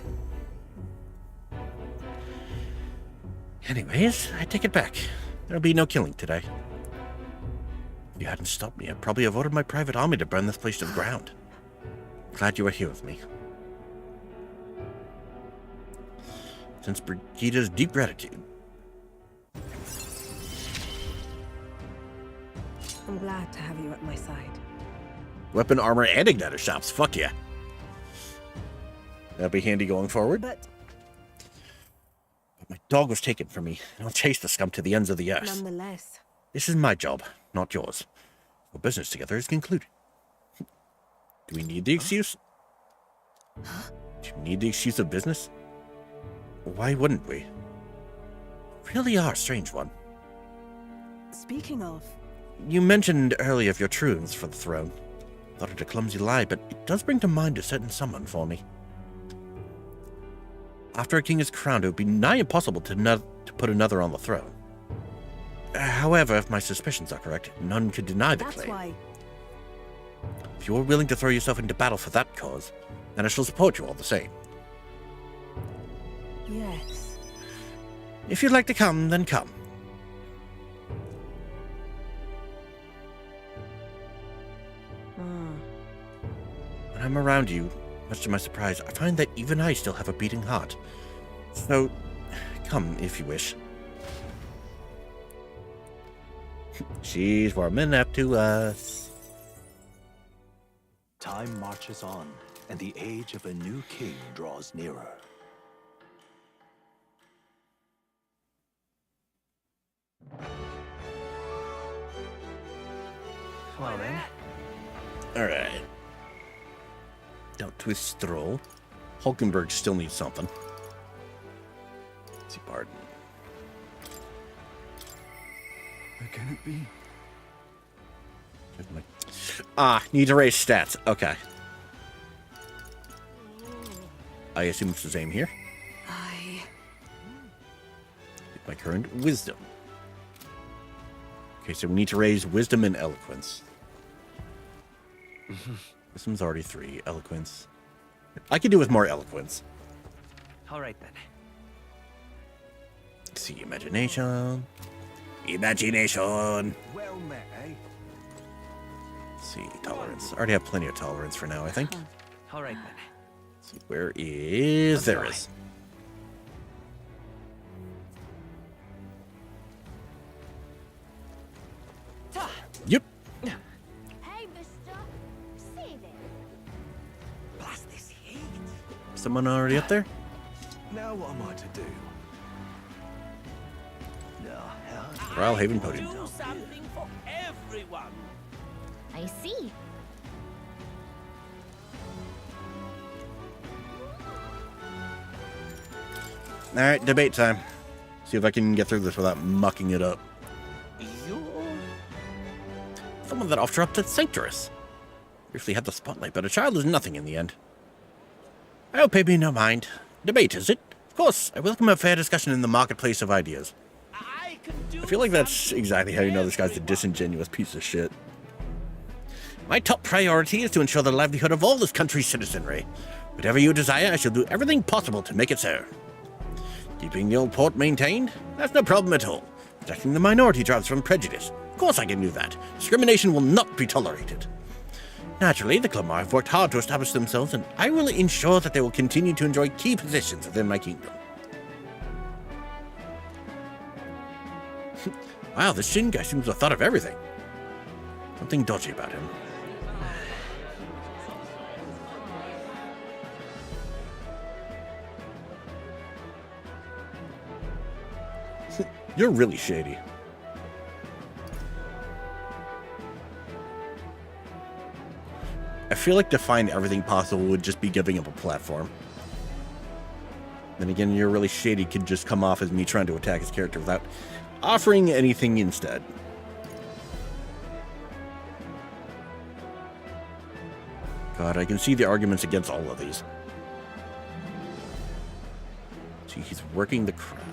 Anyways, I take it back. There'll be no killing today. If you hadn't stopped me, I'd probably have ordered my private army to burn this place to the ground. Glad you were here with me. Since Brigida's deep gratitude. I'm glad to have you at my side. Weapon, armor, and igniter shops. Fuck yeah. That'll be handy going forward. But My dog was taken from me, and I'll chase the scum to the ends of the earth. nonetheless, This is my job, not yours. Our business together is concluded. Do we need the excuse? Do you need the excuse of business? Why wouldn't we? Really are a strange one. speaking of, You mentioned earlier of your truths for the throne. Thought it a clumsy lie, but it does bring to mind a certain someone for me. After a king is crowned, it would be nigh impossible to put another on the throne. However, if my suspicions are correct, none could deny the that's claim. why. If you are willing to throw yourself into battle for that cause, then I shall support you all the same. Yes. If you'd like to come, then come. When I'm around you, much to my surprise, I find that even I still have a beating heart. So, come if you wish. She's warming up to us. Time marches on, and the age of a new king draws nearer. Well then. Alright. Don't twist stroll. Hulkenberg still needs something. Let's see, pardon. Where can it be? Need to raise stats. Okay. I assume it's the same here. With my current wisdom. Okay, so we need to raise wisdom and eloquence. Wisdom's already 3. Eloquence. I could do with more eloquence. All right then. Let's see, imagination. Imagination. Well met, eh? Let's see, tolerance. I already have plenty of tolerance for now, I think. All right then. Let's see, where is... There is. Yep. Hey, mister. See there. Blast this heat. Someone already up there? Now what am I to do? No, hell. Royal Haven Podium. Do something for everyone. I see. Alright, debate time. See if I can get through this without mucking it up. You're... Someone that offered up to Sanctorus. Briefly had the spotlight, but a child is nothing in the end. I hope pay me no mind. Debate, is it? Of course, I welcome a fair discussion in the marketplace of ideas. I can do I feel like that's something exactly how you know this guy's a everyone. disingenuous piece of shit. My top priority is to ensure the livelihood of all this country's citizenry. Whatever you desire, I shall do everything possible to make it so. Keeping the old port maintained? That's no problem at all. Protecting the minority tribes from prejudice? Of course I can do that. Discrimination will not be tolerated. Naturally, the club have worked hard to establish themselves, and I will ensure that they will continue to enjoy key positions within my kingdom. Wow, this Shin guy seems to have thought of everything. Something dodgy about him. You're really shady. I feel like to find everything possible would just be giving up a platform. Then again, you're really shady could just come off as me trying to attack his character without offering anything instead. God, I can see the arguments against all of these. See, he's working the crowd.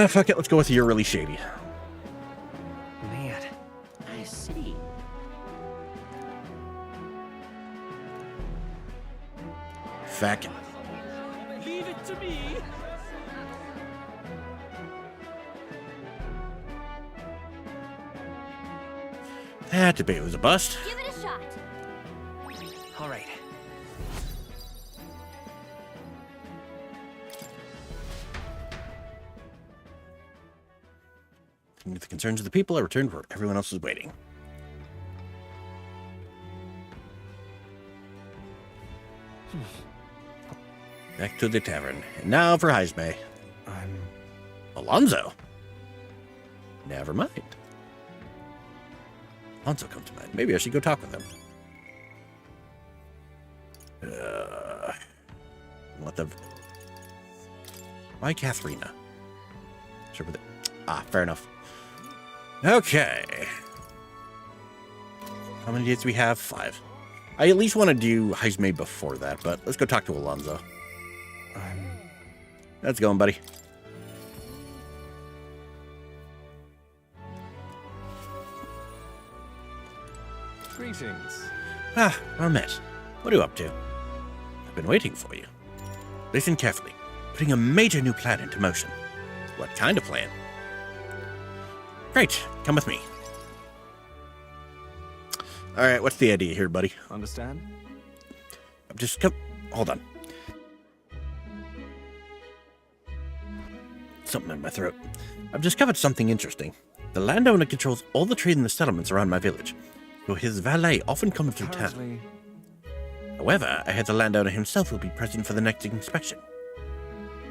Fuck it, let's go with you're really shady. Man, I see. Fuck it. Leave it to me. That debate was a bust. Give it a shot. all right. Tending to the concerns of the people, I returned where everyone else was waiting. Back to the tavern. And now for Heisme. I'm... Alonzo. Never mind. Alonzo comes to mind. Maybe I should go talk with him. What the... Why Katharina? Sure with it. Ah, fair enough. Okay. How many days do we have? 5. I at least want to do Heisme before that, but let's go talk to Alonzo. Let's go, buddy. Greetings. Ah, well met. What are you up to? I've been waiting for you. Listen carefully. Putting a major new plan into motion. What kind of plan? Great. Come with me. All right, what's the idea here, buddy? Understand? I'm just come. Hold on. Something in my throat. I've discovered something interesting. The landowner controls all the trade in the settlements around my village, so his valet often comes through town. Apparently, However, I heard the landowner himself will be present for the next inspection.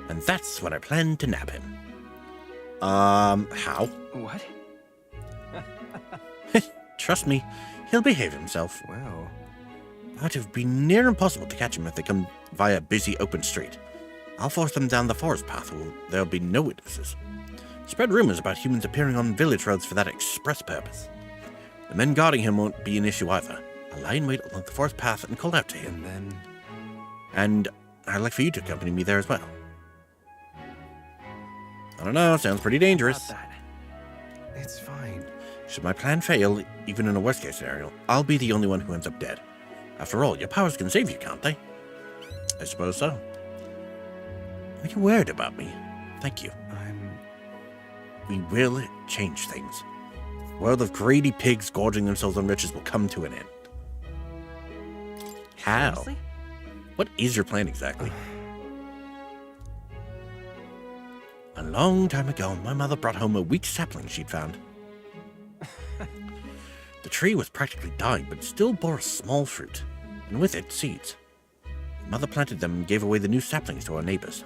And that's when I plan to nab him. How? What? Trust me, he'll behave himself. well, But it would be near impossible to catch him if they come via a busy open street. I'll force them down the forest path where there'll be no witnesses. Spread rumors about humans appearing on village roads for that express purpose. The men guarding him won't be an issue either. I'll lie in wait along the forest path and call out to him. and then... And I'd like for you to accompany me there as well. I don't know, sounds pretty dangerous. About that. It's fine. Should my plan fail, even in a worst-case scenario, I'll be the only one who ends up dead. After all, your powers can save you, can't they? I suppose so. Are you worried about me? Thank you. We will change things. The world of greedy pigs gorging themselves on riches will come to an end. How? Honestly? What is your plan exactly? A long time ago, my mother brought home a weak sapling she'd found. The tree was practically dying, but still bore a small fruit, and with it, seeds. Mother planted them and gave away the new saplings to our neighbors.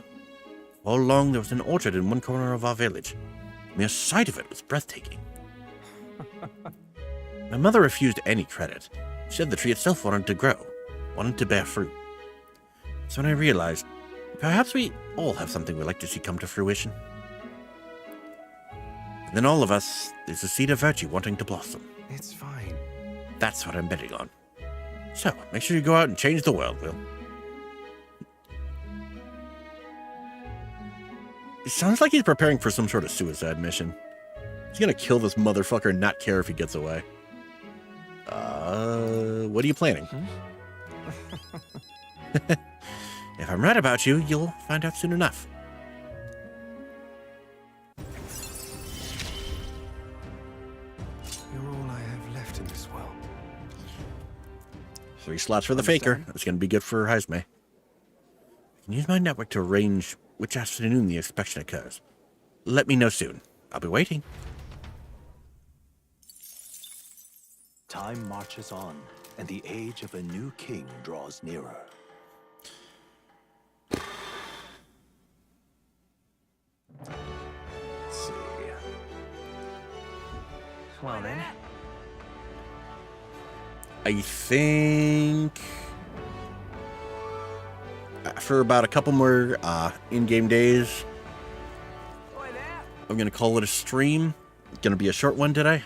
All along, there was an orchard in one corner of our village. The mere sight of it was breathtaking. My mother refused any credit. She said the tree itself wanted to grow, wanted to bear fruit. So when I realized, perhaps we all have something we'd like to see come to fruition. And then all of us, there's a seed of virtue wanting to blossom. It's fine. That's what I'm betting on. So, make sure you go out and change the world, Will. It sounds like he's preparing for some sort of suicide mission. He's gonna kill this motherfucker and not care if he gets away. What are you planning? If I'm right about you, you'll find out soon enough. 3 slots for the faker. It's going to be good for Heisme. I can use my network to arrange which afternoon the inspection occurs. Let me know soon. I'll be waiting. Time marches on, and the age of a new king draws nearer. Let's see. Well then. I think for about a couple more in-game days, I'm going to call it a stream. It's going to be a short one today.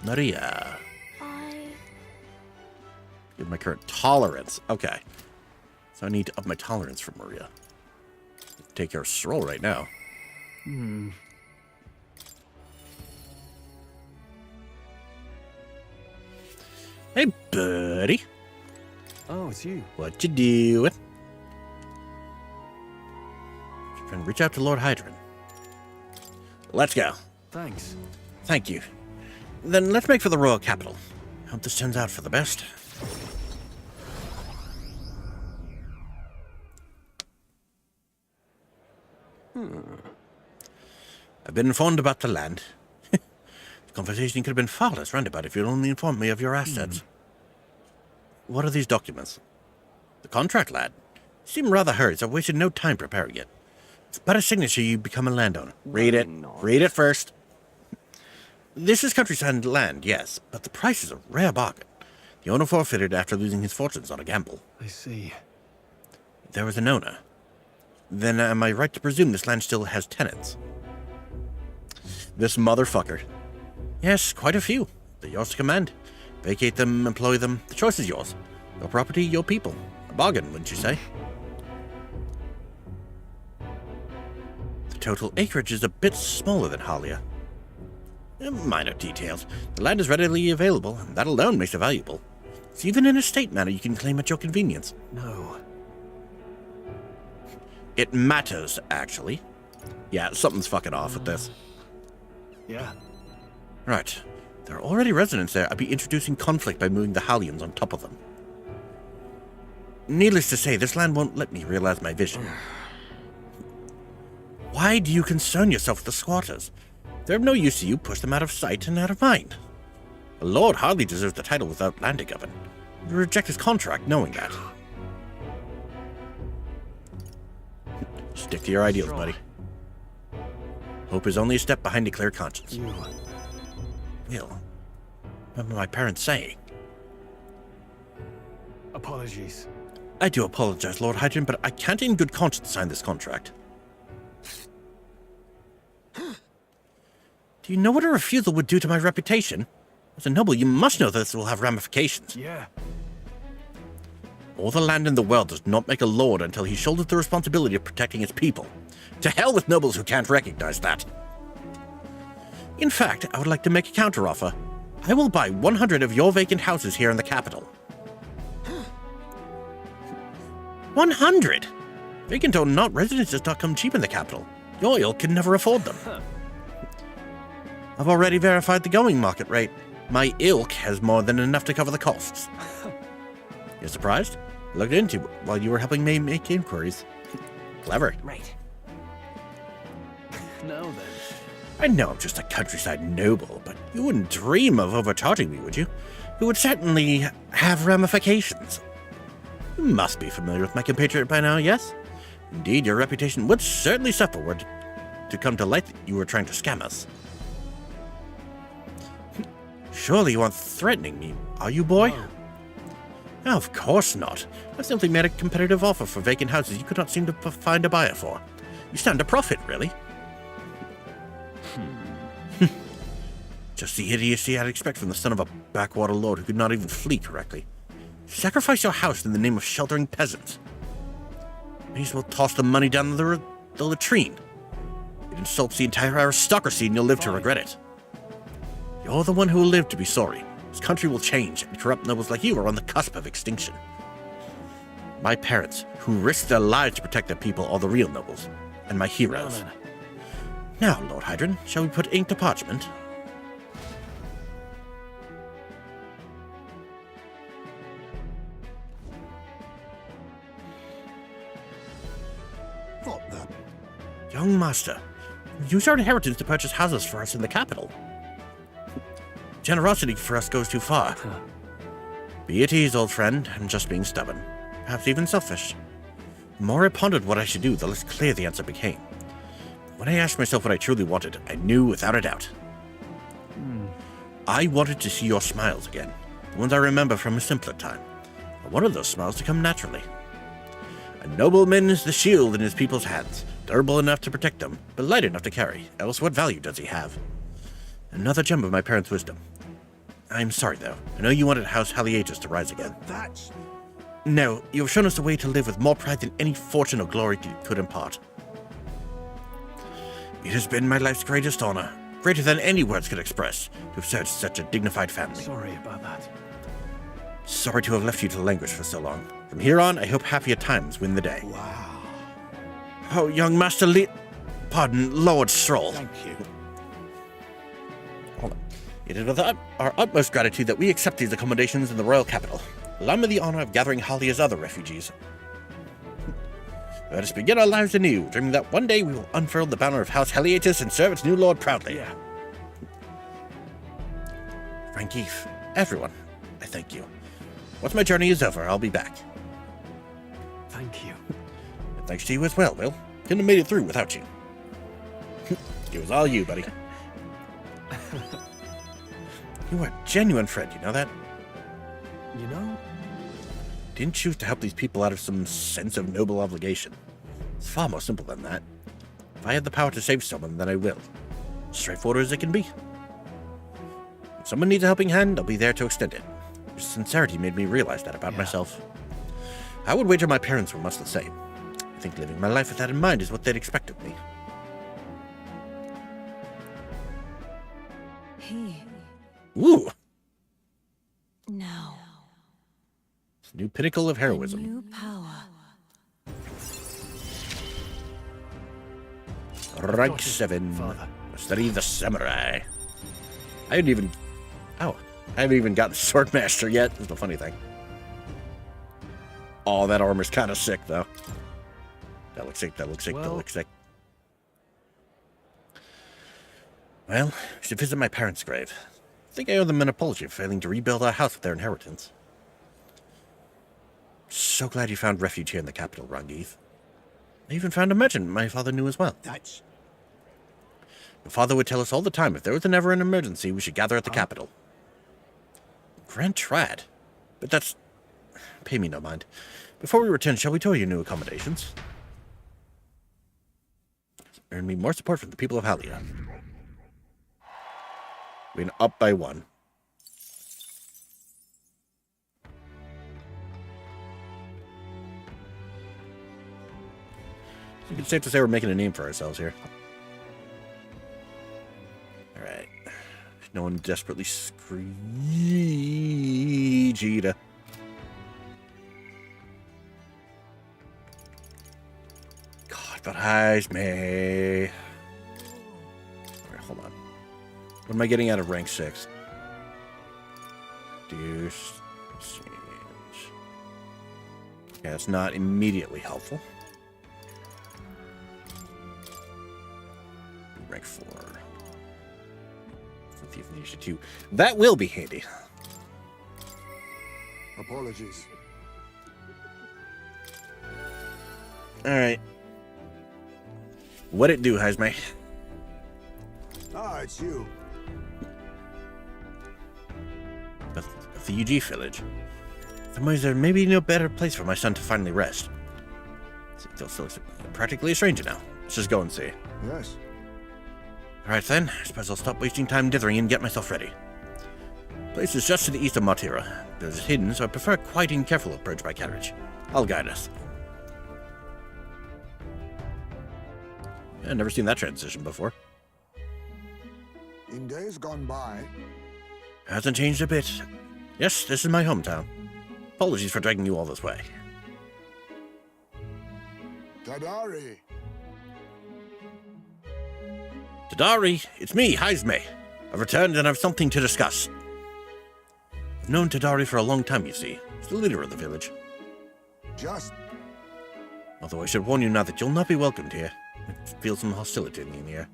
Maria. Give my current tolerance. Okay. So I need to up my tolerance for Maria. Take care of Stroll right now. Hey, buddy. Oh, it's you. What you doing? Trying to reach out to Lord Hydron. Let's go. Thanks. Thank you. Then let's make for the royal capital. Hope this turns out for the best. I've been informed about the land. The conversation could have been far less roundabout if you'd only informed me of your assets. What are these documents? The contract, lad. You seem rather hurried, so I've wasted no time preparing it. It's but a signature you become a landowner. Read it. Read it first. This is countryside land, yes, but the price is a rare bargain. The owner forfeited after losing his fortunes on a gamble. I see. There was an owner. Then am I right to presume this land still has tenants? This motherfucker. Yes, quite a few. They're yours to command. Vacate them, employ them. The choice is yours. Your property, your people. A bargain, wouldn't you say? The total acreage is a bit smaller than Halia. Minor details. The land is readily available, and that alone makes it valuable. It's even in a estate manner you can claim at your convenience. No. It matters, actually. Yeah, something's fucking off with this. Yeah. Right. There are already residents there. I'd be introducing conflict by moving the Hallians on top of them. Needless to say, this land won't let me realize my vision. Why do you concern yourself with the squatters? They're of no use to you. Push them out of sight and out of mind. A lord hardly deserves the title without land to govern. You reject his contract knowing that. Stick to your ideals, buddy. Hope is only a step behind a clear conscience. You. Will, remember my parents saying? Apologies. I do apologize, Lord Hydron, but I can't in good conscience sign this contract. Do you know what a refusal would do to my reputation? As a noble, you must know that this will have ramifications. Yeah. All the land in the world does not make a lord until he shoulders the responsibility of protecting his people. To hell with nobles who can't recognize that. In fact, I would like to make a counteroffer. I will buy 100 of your vacant houses here in the capital. 100? Vacant or not, residence does not come cheap in the capital. Your ilk can never afford them. I've already verified the going market rate. My ilk has more than enough to cover the costs. You're surprised? I looked into it while you were helping me make inquiries. Clever. Right. Now then. I know I'm just a countryside noble, but you wouldn't dream of overcharging me, would you? It would certainly have ramifications. You must be familiar with my compatriot by now, yes? Indeed, your reputation would certainly suffer were it to come to light that you were trying to scam us. Surely you aren't threatening me, are you, boy? No, of course not. I simply made a competitive offer for vacant houses you could not seem to find a buyer for. You stand to profit, really. Just the idiocy I'd expect from the son of a backwater lord who could not even flee correctly. Sacrifice your house in the name of sheltering peasants. May as well toss the money down the latrine. It insults the entire aristocracy and you'll live to regret it. You're the one who will live to be sorry. This country will change, and corrupt nobles like you are on the cusp of extinction. My parents, who risked their lives to protect their people, are the real nobles, and my heroes. Now, Lord Hydron, shall we put ink to parchment? What the? Young master, use our inheritance to purchase houses for us in the capital. Generosity for us goes too far. Be at ease, old friend. I'm just being stubborn. Perhaps even selfish. The more I pondered what I should do, the less clear the answer became. When I asked myself what I truly wanted, I knew without a doubt. I wanted to see your smiles again, the ones I remember from a simpler time. I wanted those smiles to come naturally. A nobleman is the shield in his people's hands, durable enough to protect them, but light enough to carry, else what value does he have? Another gem of my parents' wisdom. I'm sorry, though. I know you wanted House Haliatus to rise again. That's... No, you have shown us a way to live with more pride than any fortune or glory could impart. It has been my life's greatest honor, greater than any words could express, to have served such a dignified family. Sorry about that. Sorry to have left you to languish for so long. From here on, I hope happier times win the day. Wow. Oh, young Master Pardon, Lord Stroll. Thank you. Hold on. It is with our utmost gratitude that we accept these accommodations in the royal capital. Allow me the honor of gathering Halia's other refugees. Let us begin our lives anew, dreaming that one day we will unfurl the banner of House Haliatus and serve its new lord proudly. Yeah. Frankeef, everyone, I thank you. Once my journey is over, I'll be back. Thank you. And thanks to you as well, Will. Couldn't have made it through without you. It was all you, buddy. You are a genuine friend, you know that? You know, Didn't choose to help these people out of some sense of noble obligation. It's far more simple than that. If I had the power to save someone, then I will. Straightforward as it can be. If someone needs a helping hand, I'll be there to extend it. Your sincerity made me realize that about myself. I would wager my parents were much the same. I think living my life with that in mind is what they'd expect of me. He. Ooh! Now. It's a new pinnacle of heroism. New power. Rank 7. Father. Study the samurai. I haven't even... Oh, I haven't even got the swordmaster yet. That's the funny thing. Oh, that armor's kind of sick, though. That looks sick, that looks sick, that Well- looks sick. Well, I should visit my parents' grave. I think I owe them an apology for failing to rebuild our house with their inheritance. So glad you found refuge here in the capital, Rangeeth. I even found a merchant my father knew as well. that's... My father would tell us all the time if there was ever an emergency, we should gather at the capital. Grand Trad. But that's... Pay me no mind. Before we return, shall we tour your new accommodations? Earn me more support from the people of Halia. We're up by 1. It's safe to say we're making a name for ourselves here. Alright. No one desperately Vegeta. God, but highs me. Alright, hold on. What am I getting out of rank 6? Deuce. Change. Yeah, it's not immediately helpful. Rank 4. Thief Ninja 2. That will be handy. Apologies. Alright. What it do, Heismay? Ah, it's you. The UG village. Some ways there may be no better place for my son to finally rest. Still practically a stranger now. Let's just go and see. Yes. Alright then, I suppose I'll stop wasting time dithering and get myself ready. The place is just to the east of Martira. It is hidden, so I prefer a quiet and careful approach by carriage. I'll guide us. I've never seen that transition before. In days gone by, Hasn't changed a bit. Yes, this is my hometown. Apologies for dragging you all this way. Tadari. Tadari, it's me, Haizme. I've returned and I've something to discuss. I've known Tadari for a long time, you see. He's the leader of the village. Just Although I should warn you now that you'll not be welcomed here. I feel some hostility in the air.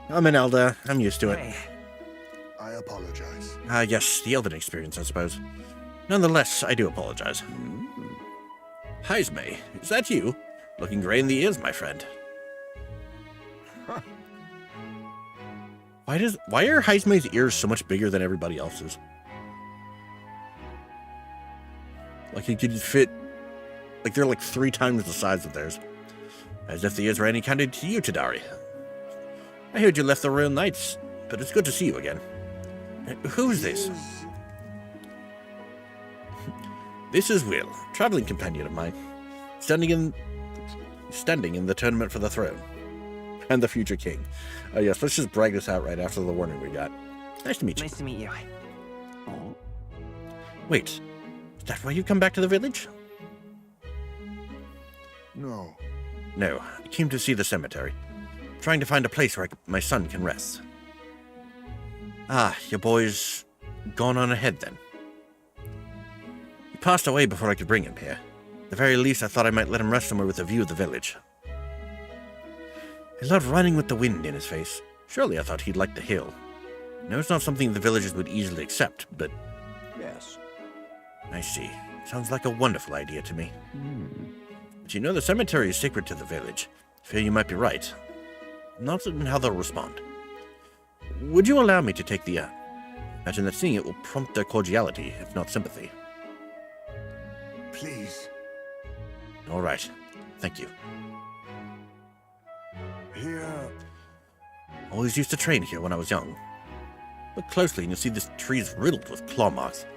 I'm an elder. I'm used to it. Hey, I apologize. Yes, the elden experience, I suppose. Nonetheless, I do apologize. Haizme, is that you? Looking grey in the ears, my friend. Why are Haizme's ears so much bigger than everybody else's? Like he could fit, like they're like 3 times the size of theirs. As if the ears were any kind to you, Tadari. I heard you left the Royal Knights, but it's good to see you again. Who's this? This is Will, traveling companion of mine, standing in the tournament for the throne. And the future king. Yes, let's just brag this out right after the warning we got. Nice to meet you. nice to meet you. Wait, is that why you come back to the village? No. No, I came to see the cemetery. Trying to find a place where my son can rest. Ah, your boy's gone on ahead then. He passed away before I could bring him here. At the very least, I thought I might let him rest somewhere with a view of the village. He loved running with the wind in his face. Surely I thought he'd like the hill. No, it's not something the villagers would easily accept, but... Yes. I see. Sounds like a wonderful idea to me. But you know the cemetery is sacred to the village. I fear you might be right. I'm not certain how they'll respond. Would you allow me to take the imagine that seeing it will prompt their cordiality, if not sympathy. Please. All right. Thank you. Here. Always used to train here when I was young. Look closely and you'll see this tree's riddled with claw marks.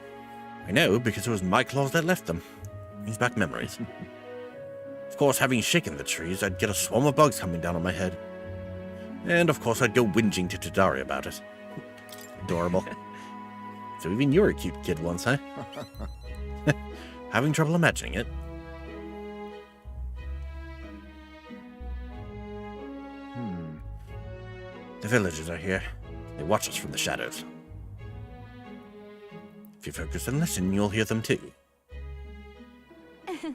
I know because it was my claws that left them. Brings back memories. Of course, having shaken the trees, I'd get a swarm of bugs coming down on my head. And of course, I'd go whinging to Tadari about it. Adorable. So even you were a cute kid once, huh? Having trouble imagining it? The villagers are here. They watch us from the shadows. If you focus and listen, you'll hear them too. He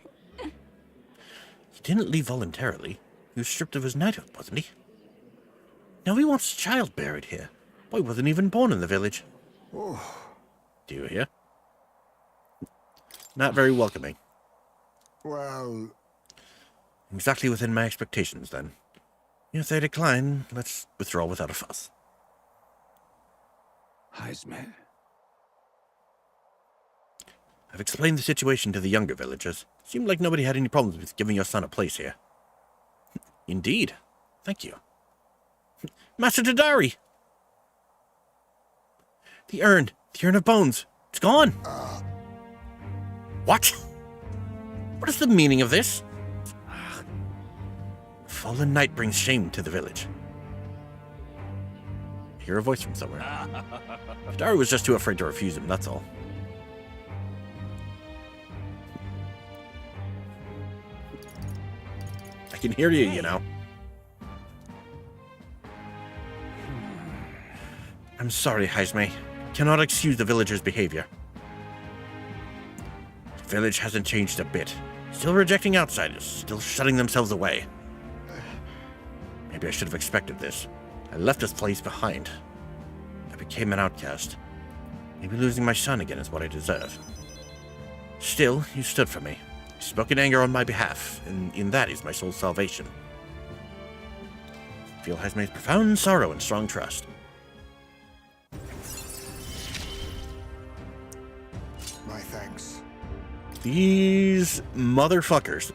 didn't leave voluntarily. He was stripped of his knighthood, wasn't he? Now he wants a child buried here. Boy wasn't even born in the village. Oh, Do you hear? Not very welcoming. well, Exactly within my expectations, then. If they decline, let's withdraw without a fuss. Haizme. I've explained the situation to the younger villagers. Seemed like nobody had any problems with giving your son a place here. Indeed. Thank you. Master Tadari! The urn of bones. It's gone. What? What is the meaning of this? Fallen knight brings shame to the village. I hear a voice from somewhere. Tadari was just too afraid to refuse him, that's all. I can hear you, you know. I'm sorry, Haizme. Cannot excuse the villagers' behavior. The village hasn't changed a bit. Still rejecting outsiders, still shutting themselves away. Maybe I should have expected this. I left this place behind. I became an outcast. Maybe losing my son again is what I deserve. Still, you stood for me. You spoke in anger on my behalf, and in that is my soul's salvation. I feel Haizme's profound sorrow and strong trust. my thanks. These motherfuckers.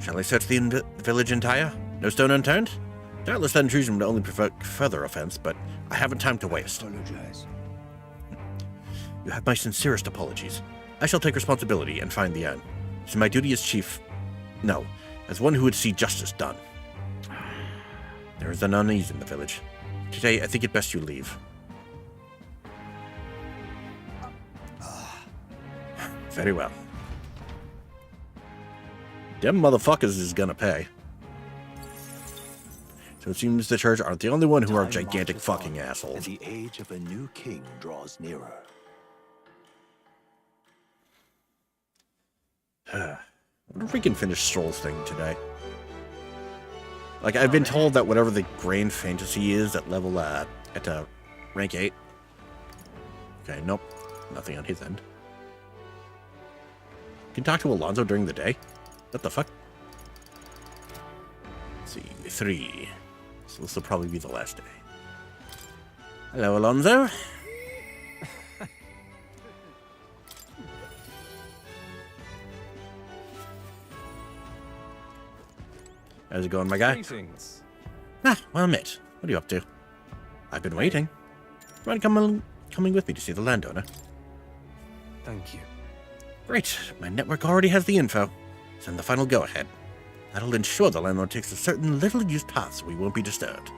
Shall I search the village entire? No stone unturned? Doubtless that intrusion would only provoke further offense, but I haven't time to waste. Apologize. You have my sincerest apologies. I shall take responsibility and find the urn. It's my duty as chief. No, as one who would see justice done. There is an unease in the village. Today, I think it best you leave. Very well. Them motherfuckers is gonna pay. So it seems the church aren't the only one who are Time gigantic marches fucking on, and assholes. the age of a new king draws nearer. I wonder if we can finish Stroll's thing today. Like, I've been told that whatever the Grand Fantasy is at level, rank 8. Okay, nope. Nothing on his end. Can talk to Alonso during the day? What the fuck? Let's see, 3. So this will probably be the last day. Hello, Alonso. How's it going, my guy? Greetings. Ah, well met. What are you up to? I've been waiting. Mind coming with me to see the landowner? Thank you. Great. My network already has the info. Send the final go-ahead. That'll ensure the landlord takes a certain little-used path so we won't be disturbed.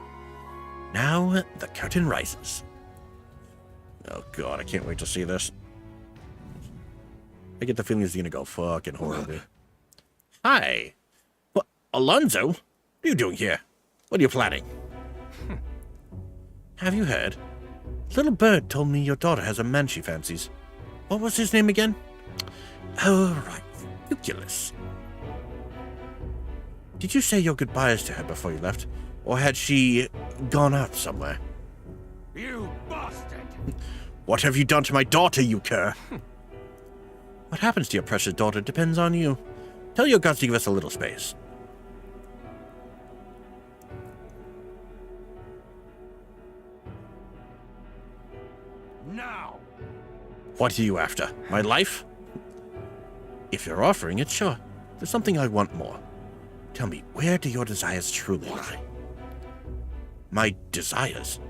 Now, the curtain rises. Oh god, I can't wait to see this. I get the feeling it's gonna go fucking horribly. Hi! What, Alonso? What are you doing here? What are you planning? Have you heard? Little bird told me your daughter has a man she fancies. What was his name again? Oh, right. Euculus. Did you say your goodbyes to her before you left? Or had she gone out somewhere? You bastard! What have you done to my daughter, you cur? What happens to your precious daughter depends on you. Tell your gods to give us a little space. Now! What are you after? My life? If you're offering it, sure. There's something I want more. Tell me, where do your desires truly lie? My desires?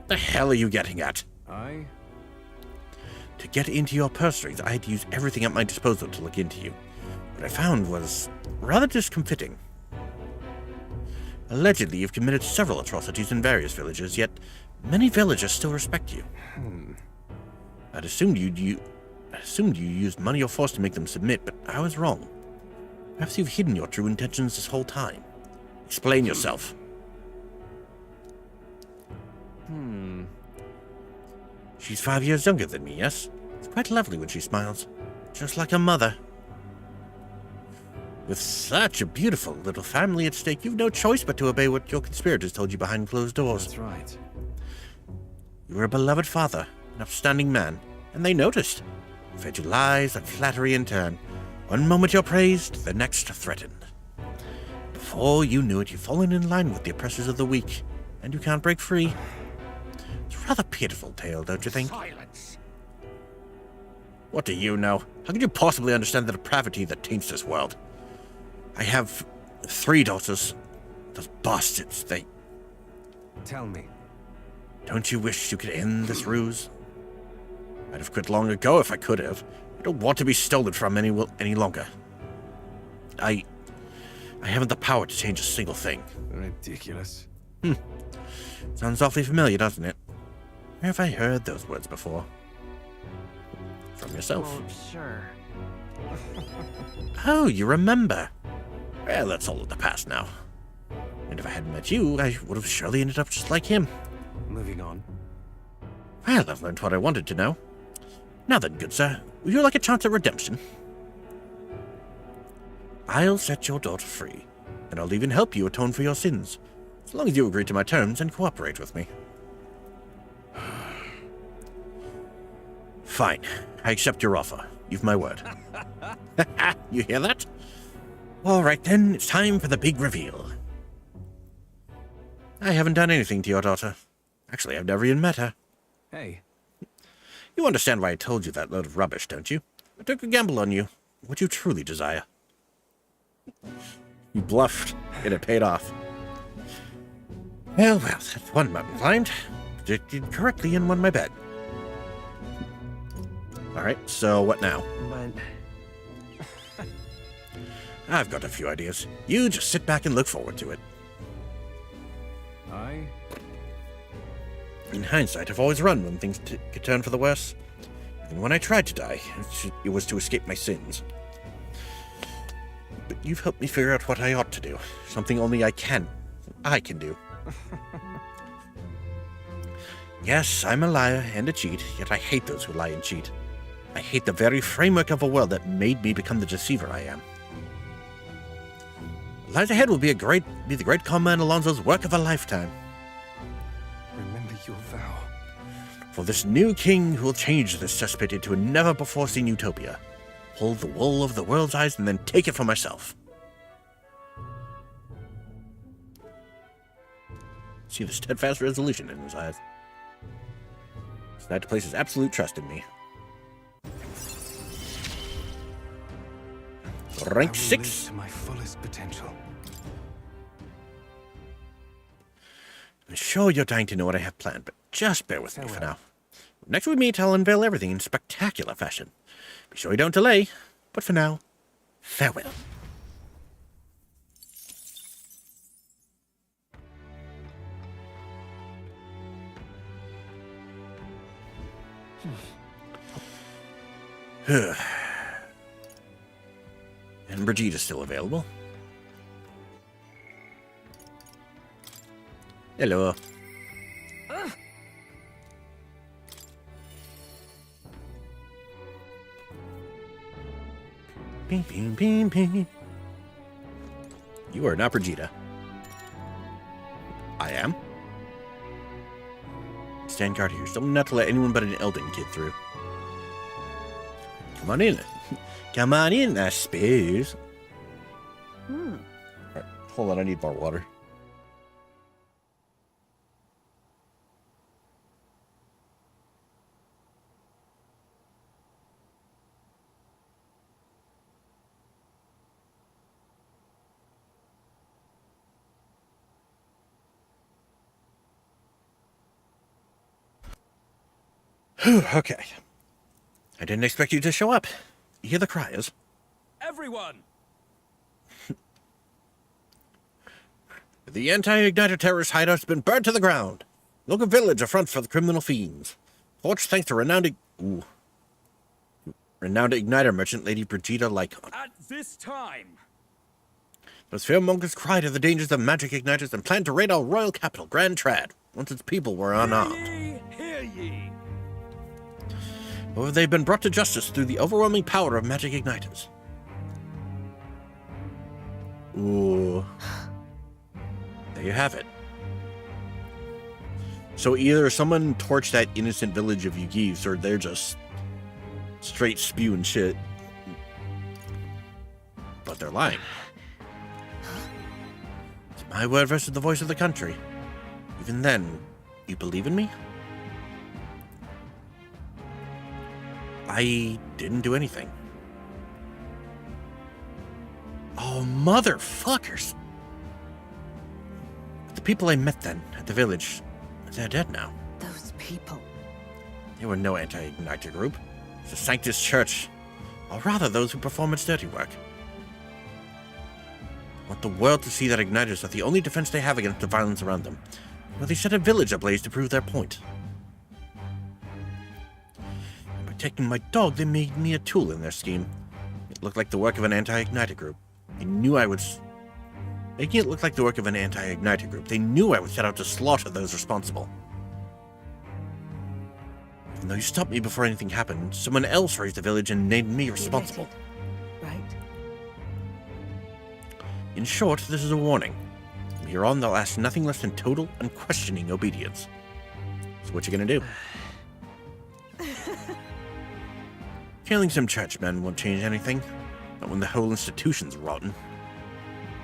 The hell are you getting at? To get into your purse strings, I had to use everything at my disposal to look into you. What I found was rather discomfiting. Allegedly, you've committed several atrocities in various villages, yet many villagers still respect you. I'd assumed you used money or force to make them submit, but I was wrong. Perhaps you've hidden your true intentions this whole time. Explain yourself. She's 5 years younger than me, yes? It's quite lovely when she smiles. Just like her mother. With such a beautiful little family at stake, you've no choice but to obey what your conspirators told you behind closed doors. That's right. You were a beloved father, an upstanding man, and they noticed. Fed you lies and flattery in turn. One moment you're praised, the next threatened. Before you knew it, you've fallen in line with the oppressors of the weak, and you can't break free. It's a rather pitiful tale, don't you think? Silence! What do you know? How could you possibly understand the depravity that taints this world? I have 3 daughters. Those bastards, they... Tell me. Don't you wish you could end this ruse? I'd have quit long ago if I could have. I don't want to be stolen from any longer. I haven't the power to change a single thing. Ridiculous. Sounds awfully familiar, doesn't it? Where have I heard those words before? From yourself. Well, sure. Oh, you remember. Well, that's all in the past now. And if I hadn't met you, I would have surely ended up just like him. Moving on. Well, I've learned what I wanted to know. Now then, good sir, would you like a chance at redemption? I'll set your daughter free, and I'll even help you atone for your sins, as long as you agree to my terms and cooperate with me. Fine, I accept your offer. You've my word. You hear that? All right then, it's time for the big reveal. I haven't done anything to your daughter. Actually, I've never even met her. Hey. You understand why I told you that load of rubbish, don't you? I took a gamble on you. What you truly desire. You bluffed, and it paid off. Well, that's one mountain climbed. Predicted correctly and won my bet. Alright, so what now? But I've got a few ideas. You just sit back and look forward to it. In hindsight, I've always run when things could turn for the worse. Even when I tried to die, it was to escape my sins. But you've helped me figure out what I ought to do. Something only I can do. Yes, I'm a liar and a cheat, yet I hate those who lie and cheat. I hate the very framework of a world that made me become the deceiver I am. What lies ahead will be the great Commander Alonso's work of a lifetime. Remember your vow. For this new king who will change this cesspit into a never-before-seen utopia. Hold the wool over the world's eyes and then take it for myself. See the steadfast resolution in his eyes. Decide to place his absolute trust in me. Rank I will 6. live to my fullest potential. I'm sure you're dying to know what I have planned, but just bear with me for now. Next we meet, I'll unveil everything in spectacular fashion. Be sure you don't delay, but for now, farewell. And Brigitte's still available. Hello. Beam, beam, beam, beam. You are not Brigitte. I am. Stand guard here. Something not to let anyone but an Elden kid through. Come on in. Come on in, I suppose. Right, hold on, I need more water. Okay. I didn't expect you to show up. You hear the cries? Everyone! The anti-igniter terrorist hideout's been burnt to the ground. Local village a front for the criminal fiends. Forged thanks to renowned igniter merchant Lady Brigitte Lycon. At this time! Those fearmongers cry to the dangers of magic igniters and plan to raid our royal capital, Grand Trad, once its people were unarmed. Hear ye! Or they've been brought to justice through the overwhelming power of magic igniters. Ooh. There you have it. So either someone torched that innocent village of Yugis, or they're just straight spewing shit. But they're lying. It's my word versus the voice of the country. Even then, you believe in me? I didn't do anything. Oh, motherfuckers! The people I met then, at the village, they're dead now. Those people. They were no anti-igniter group. It's a Sanctus Church. Or rather, those who perform its dirty work. I want the world to see that igniters are the only defense they have against the violence around them. Well, they set a village ablaze to prove their point. And by taking my dog, they made me a tool in their scheme. It looked like the work of an anti-igniter group. They knew I was... Making it look like the work of an anti-igniter group, they knew I would set out to slaughter those responsible. Even though you stopped me before anything happened, someone else raised the village and named me responsible. Right? In short, this is a warning. From here on, they'll ask nothing less than total, unquestioning obedience. So what you gonna do? Killing some churchmen won't change anything. Not when the whole institution's rotten.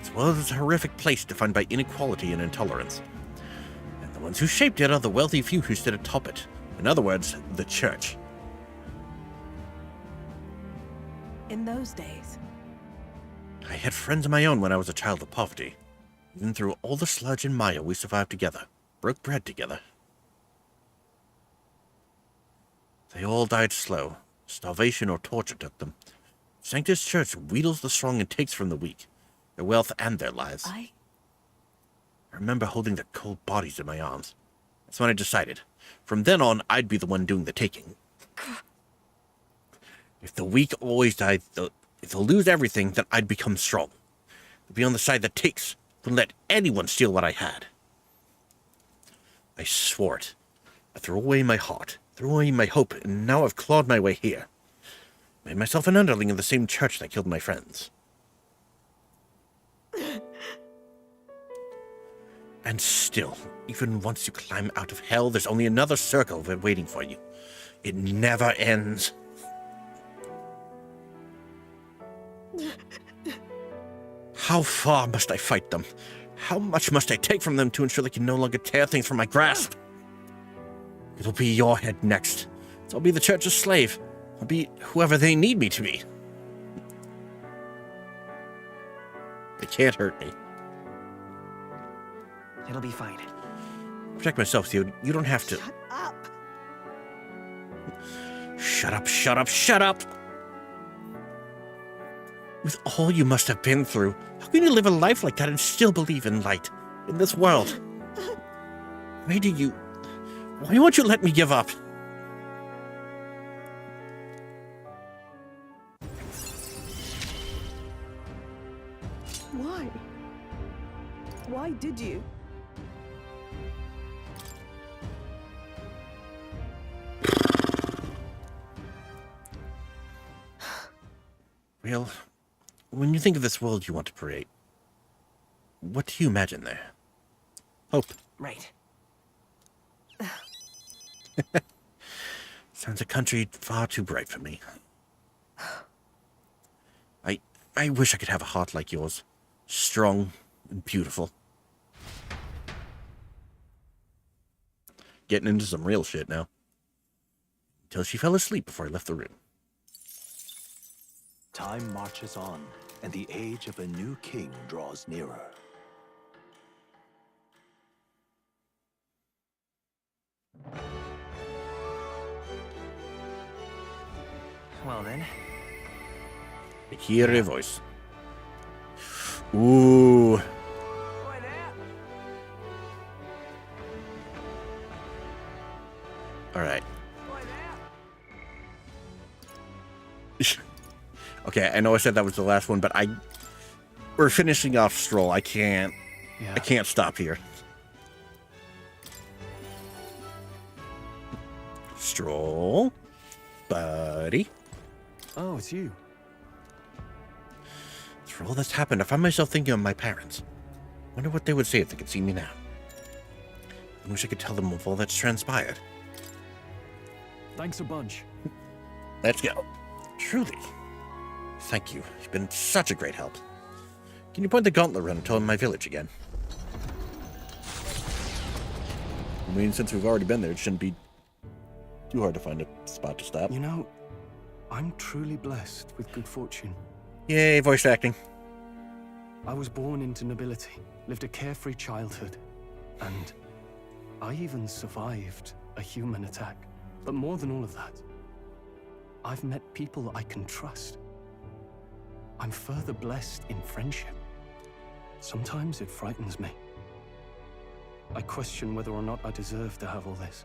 This world is a horrific place defined by inequality and intolerance. And the ones who shaped it are the wealthy few who sit atop it. In other words, the church. In those days. I had friends of my own when I was a child of poverty. Even through all the sludge and mire, we survived together. Broke bread together. They all died slow. Starvation or torture took them. Sanctus Church wheedles the strong and takes from the weak. Their wealth and their lives. I remember holding their cold bodies in my arms. That's when I decided. From then on, I'd be the one doing the taking. If the weak always die, if they'll lose everything, then I'd become strong. I'd be on the side that takes. Wouldn't let anyone steal what I had. I swore it. I threw away my heart, threw away my hope, and now I've clawed my way here. Made myself an underling of the same church that killed my friends. And still, even once you climb out of hell, there's only another circle of it waiting for you. It never ends. How far must I fight them? How much must I take from them to ensure they can no longer tear things from my grasp? It'll be your head next. I'll be the church's slave. I'll be whoever they need me to be. They can't hurt me. It'll be fine. Protect myself, Theo. You don't have to. Shut up. Shut up, shut up, shut up! With all you must have been through, how can you live a life like that and still believe in light? In this world? Why won't you let me give up? Why? Why did you? Well, when you think of this world you want to create, what do you imagine there? Hope. Right. Sounds a country far too bright for me. I wish I could have a heart like yours. Strong and beautiful. Getting into some real shit now. Until she fell asleep before I left the room. Time marches on, and the age of a new king draws nearer. Well then. I hear a voice. Ooh. Boy there. Alright. Boy there. Okay, I know I said that was the last one, but we're finishing off Stroll. I can't stop here. Stroll, buddy. Oh, it's you. For all that's happened, I find myself thinking of my parents. Wonder what they would say if they could see me now. I wish I could tell them of all that's transpired. Thanks a bunch. Let's go. Truly. Thank you. You've been such a great help. Can you point the gauntlet around and tell them my village again? I mean, since we've already been there, it shouldn't be too hard to find a spot to stop. You know, I'm truly blessed with good fortune. Yay, voice acting. I was born into nobility, lived a carefree childhood, and I even survived a human attack. But more than all of that, I've met people I can trust. I'm further blessed in friendship. Sometimes it frightens me. I question whether or not I deserve to have all this.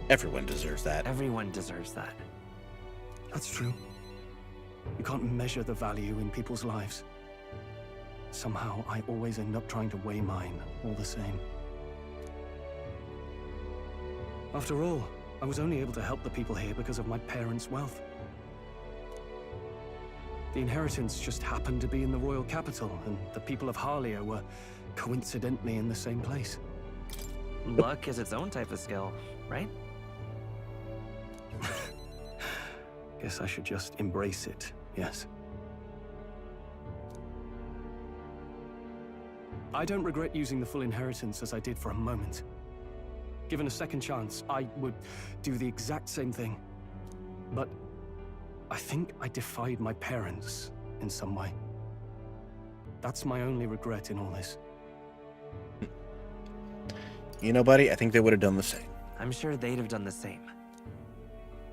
Everyone deserves that. Everyone deserves that. That's true. You can't measure the value in people's lives. Somehow, I always end up trying to weigh mine all the same. After all, I was only able to help the people here because of my parents' wealth. The inheritance just happened to be in the royal capital, and the people of Harlia were coincidentally in the same place. Luck is its own type of skill, right? Guess I should just embrace it, yes. I don't regret using the full inheritance as I did for a moment. Given a second chance, I would do the exact same thing. But I think I defied my parents in some way. That's my only regret in all this. You know, buddy, I think they would have done the same. I'm sure they'd have done the same.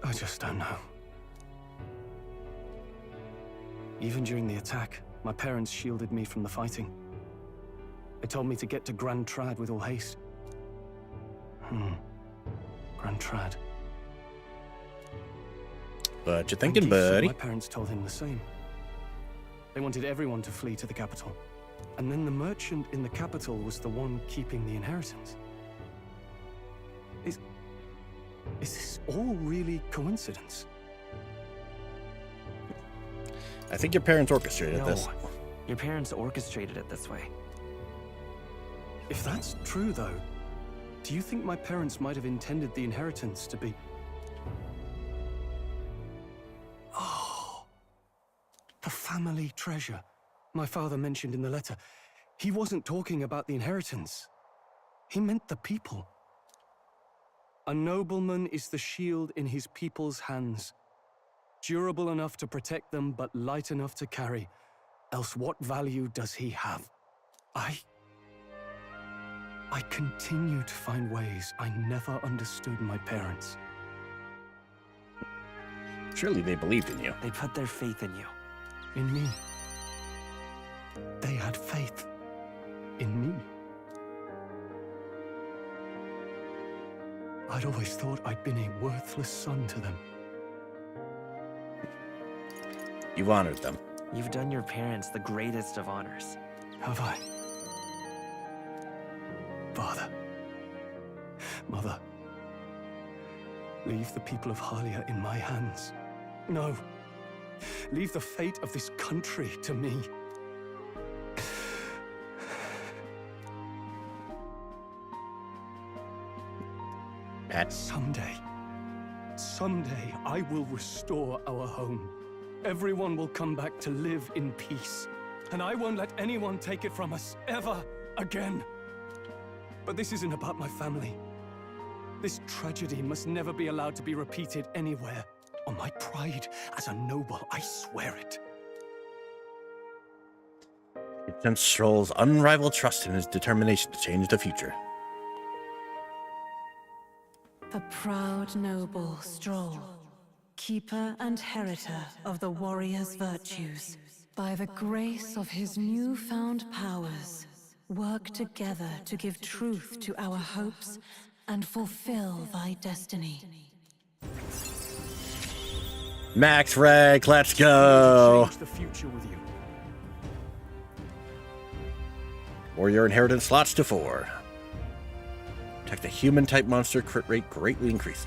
I just don't know. Even during the attack, my parents shielded me from the fighting. They told me to get to Grand Trad with all haste. Grand Trad. But you're thinking, And Keith said buddy. my parents told him the same. They wanted everyone to flee to the capital. And then the merchant in the capital was the one keeping the inheritance. Is this all really coincidence? I think your parents orchestrated this. No, your parents orchestrated it this way. If that's true, though, do you think my parents might have intended the inheritance to be... Oh, the family treasure my father mentioned in the letter. He wasn't talking about the inheritance. He meant the people. A nobleman is the shield in his people's hands, durable enough to protect them, but light enough to carry. Else what value does he have? I continue to find ways I never understood my parents. Surely they believed in you. They put their faith in you. In me. They had faith in me. I'd always thought I'd been a worthless son to them. You've honored them. You've done your parents the greatest of honors. Have I? Father, Mother, leave the people of Halia in my hands. No, leave the fate of this country to me. Pat. Someday I will restore our home. Everyone will come back to live in peace. And I won't let anyone take it from us, ever again. But this isn't about my family. This tragedy must never be allowed to be repeated anywhere. On my pride as a noble, I swear it. It sends Stroll's unrivaled trust in his determination to change the future. The proud noble Stroll, keeper and heritor of the warrior's virtues, by the grace of his newfound powers, work together to give truth to our hopes and fulfill thy destiny. Max Rank, let's go! Change the future with you. Warrior inheritance slots to 4. Attack the human-type monster, crit rate greatly increases.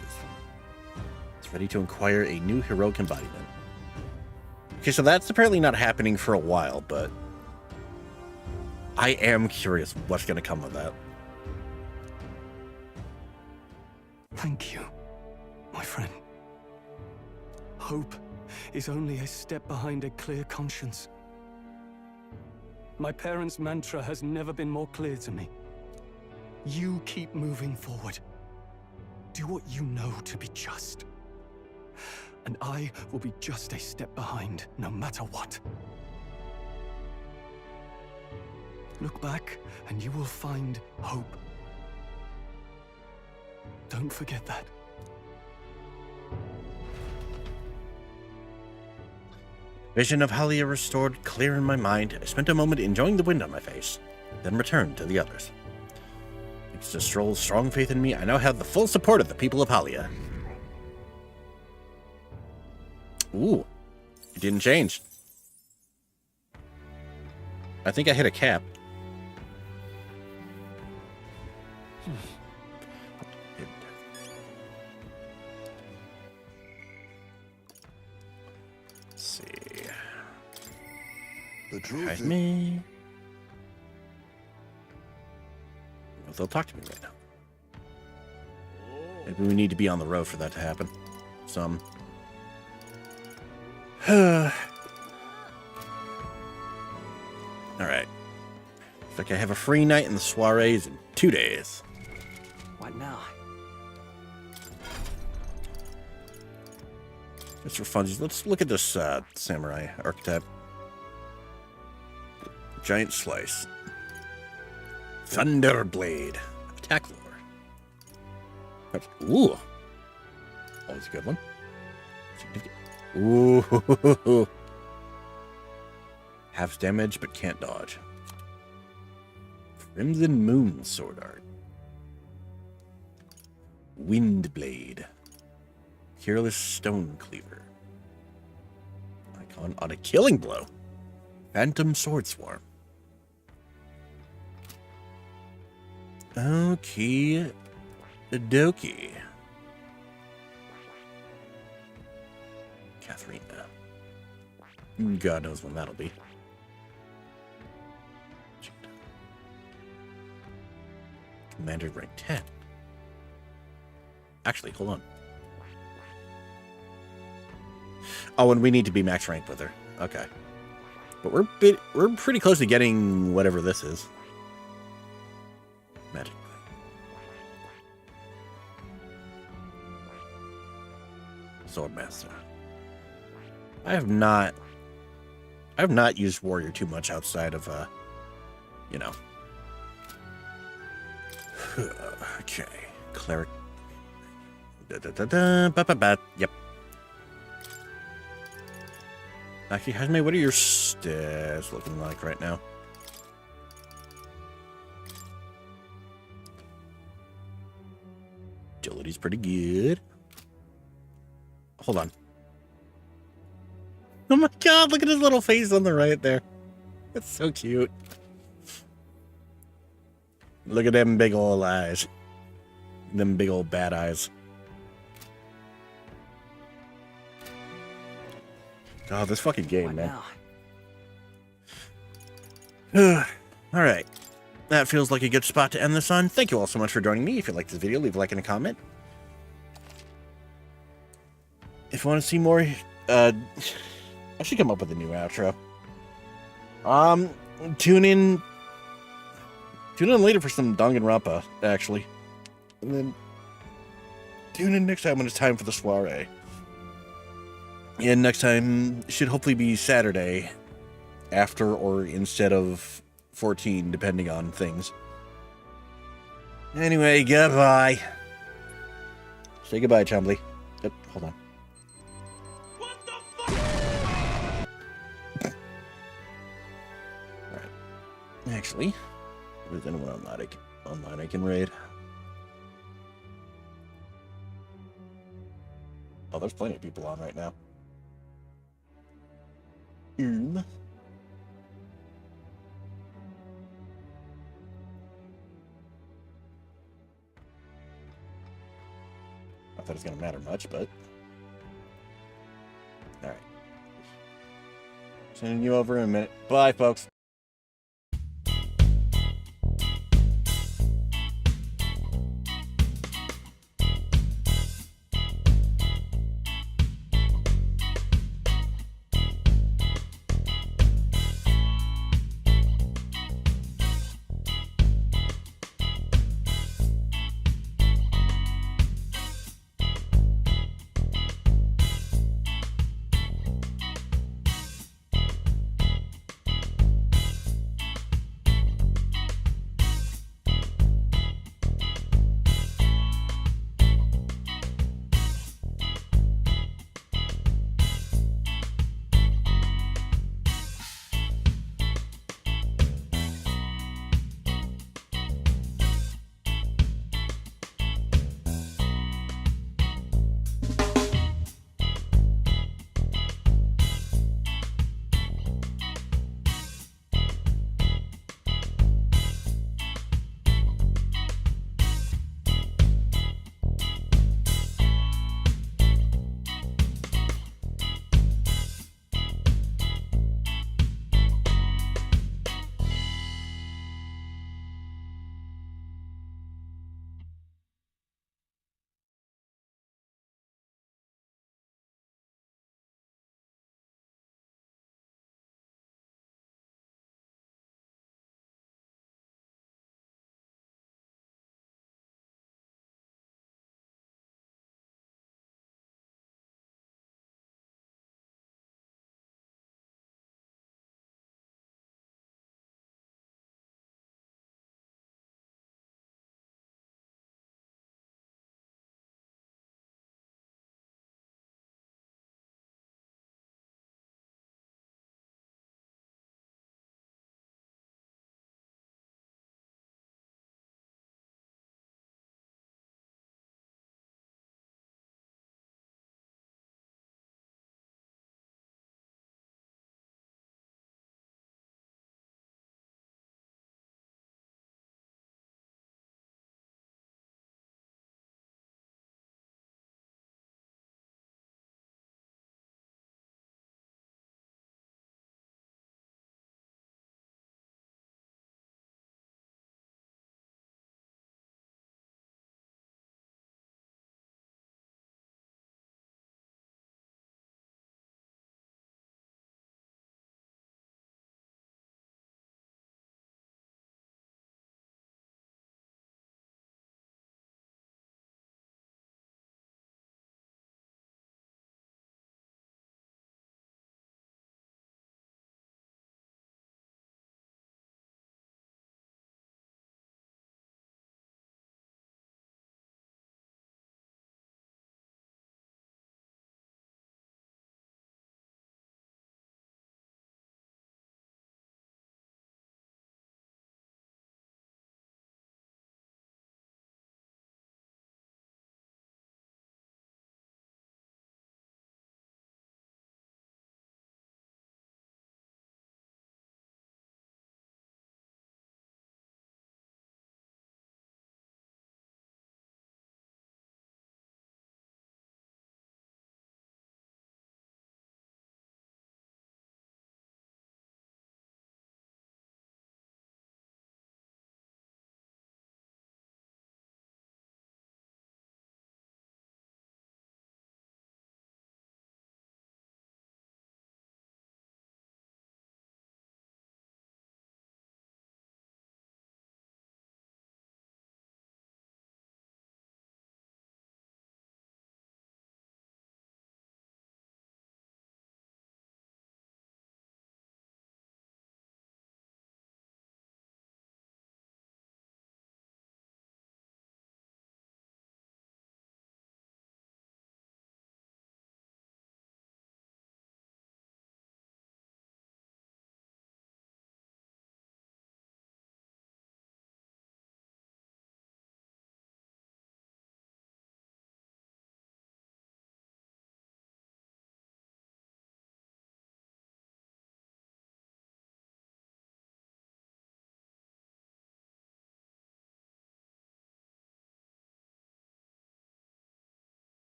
It's ready to acquire a new heroic embodiment. Okay, so that's apparently not happening for a while, but I am curious what's going to come of that. Thank you, my friend. Hope is only a step behind a clear conscience. My parents' mantra has never been more clear to me. You keep moving forward. Do what you know to be just. And I will be just a step behind, no matter what. Look back, and you will find hope. Don't forget that. Vision of Halia restored, clear in my mind. I spent a moment enjoying the wind on my face, then returned to the others. Thanks to Stroll's strong faith in me, I now have the full support of the people of Halia. Ooh, it didn't change. I think I hit a cap. Let's see. The truth Hide is, me. Well, they'll talk to me right now. Maybe we need to be on the road for that to happen. Some. Alright. Looks like I have a free night in the soirees in 2 days. What now? Just for funsies, let's look at this samurai archetype. Giant slice. Thunderblade. Attack lore. Ooh. Always a good one. Ooh. Halves damage but can't dodge. Crimson Moon Sword Art. Windblade. Careless Stone Cleaver. Icon on a killing blow. Phantom Sword Swarm. Okie dokie. Katharina. God knows when that'll be. Commander rank 10. Actually, hold on. Oh, and we need to be max rank with her. Okay. But we're pretty close to getting whatever this is. Magic. Swordmaster. I have not used warrior too much outside of you know. Okay. Cleric. Yep. Actually, Hajime, what are your stats looking like right now? Agility's pretty good. Hold on. Oh my god, look at his little face on the right there. That's so cute. Look at them big old eyes. Them big old bad eyes. God, this fucking game, man. Alright. That feels like a good spot to end this on. Thank you all so much for joining me. If you liked this video, leave a like and a comment. If you want to see more, I should come up with a new outro. Tune in later for some Danganronpa, actually. And then tune in next time when it's time for the soiree. And next time should hopefully be Saturday after or instead of 14, depending on things. Anyway, goodbye. Say goodbye, Chumbly. Hold on. What the fuck? Alright. Actually, there's anyone online I can raid. Oh, there's plenty of people on right now. Not that it's going to matter much, but... Alright. Sending you over in a minute. Bye, folks.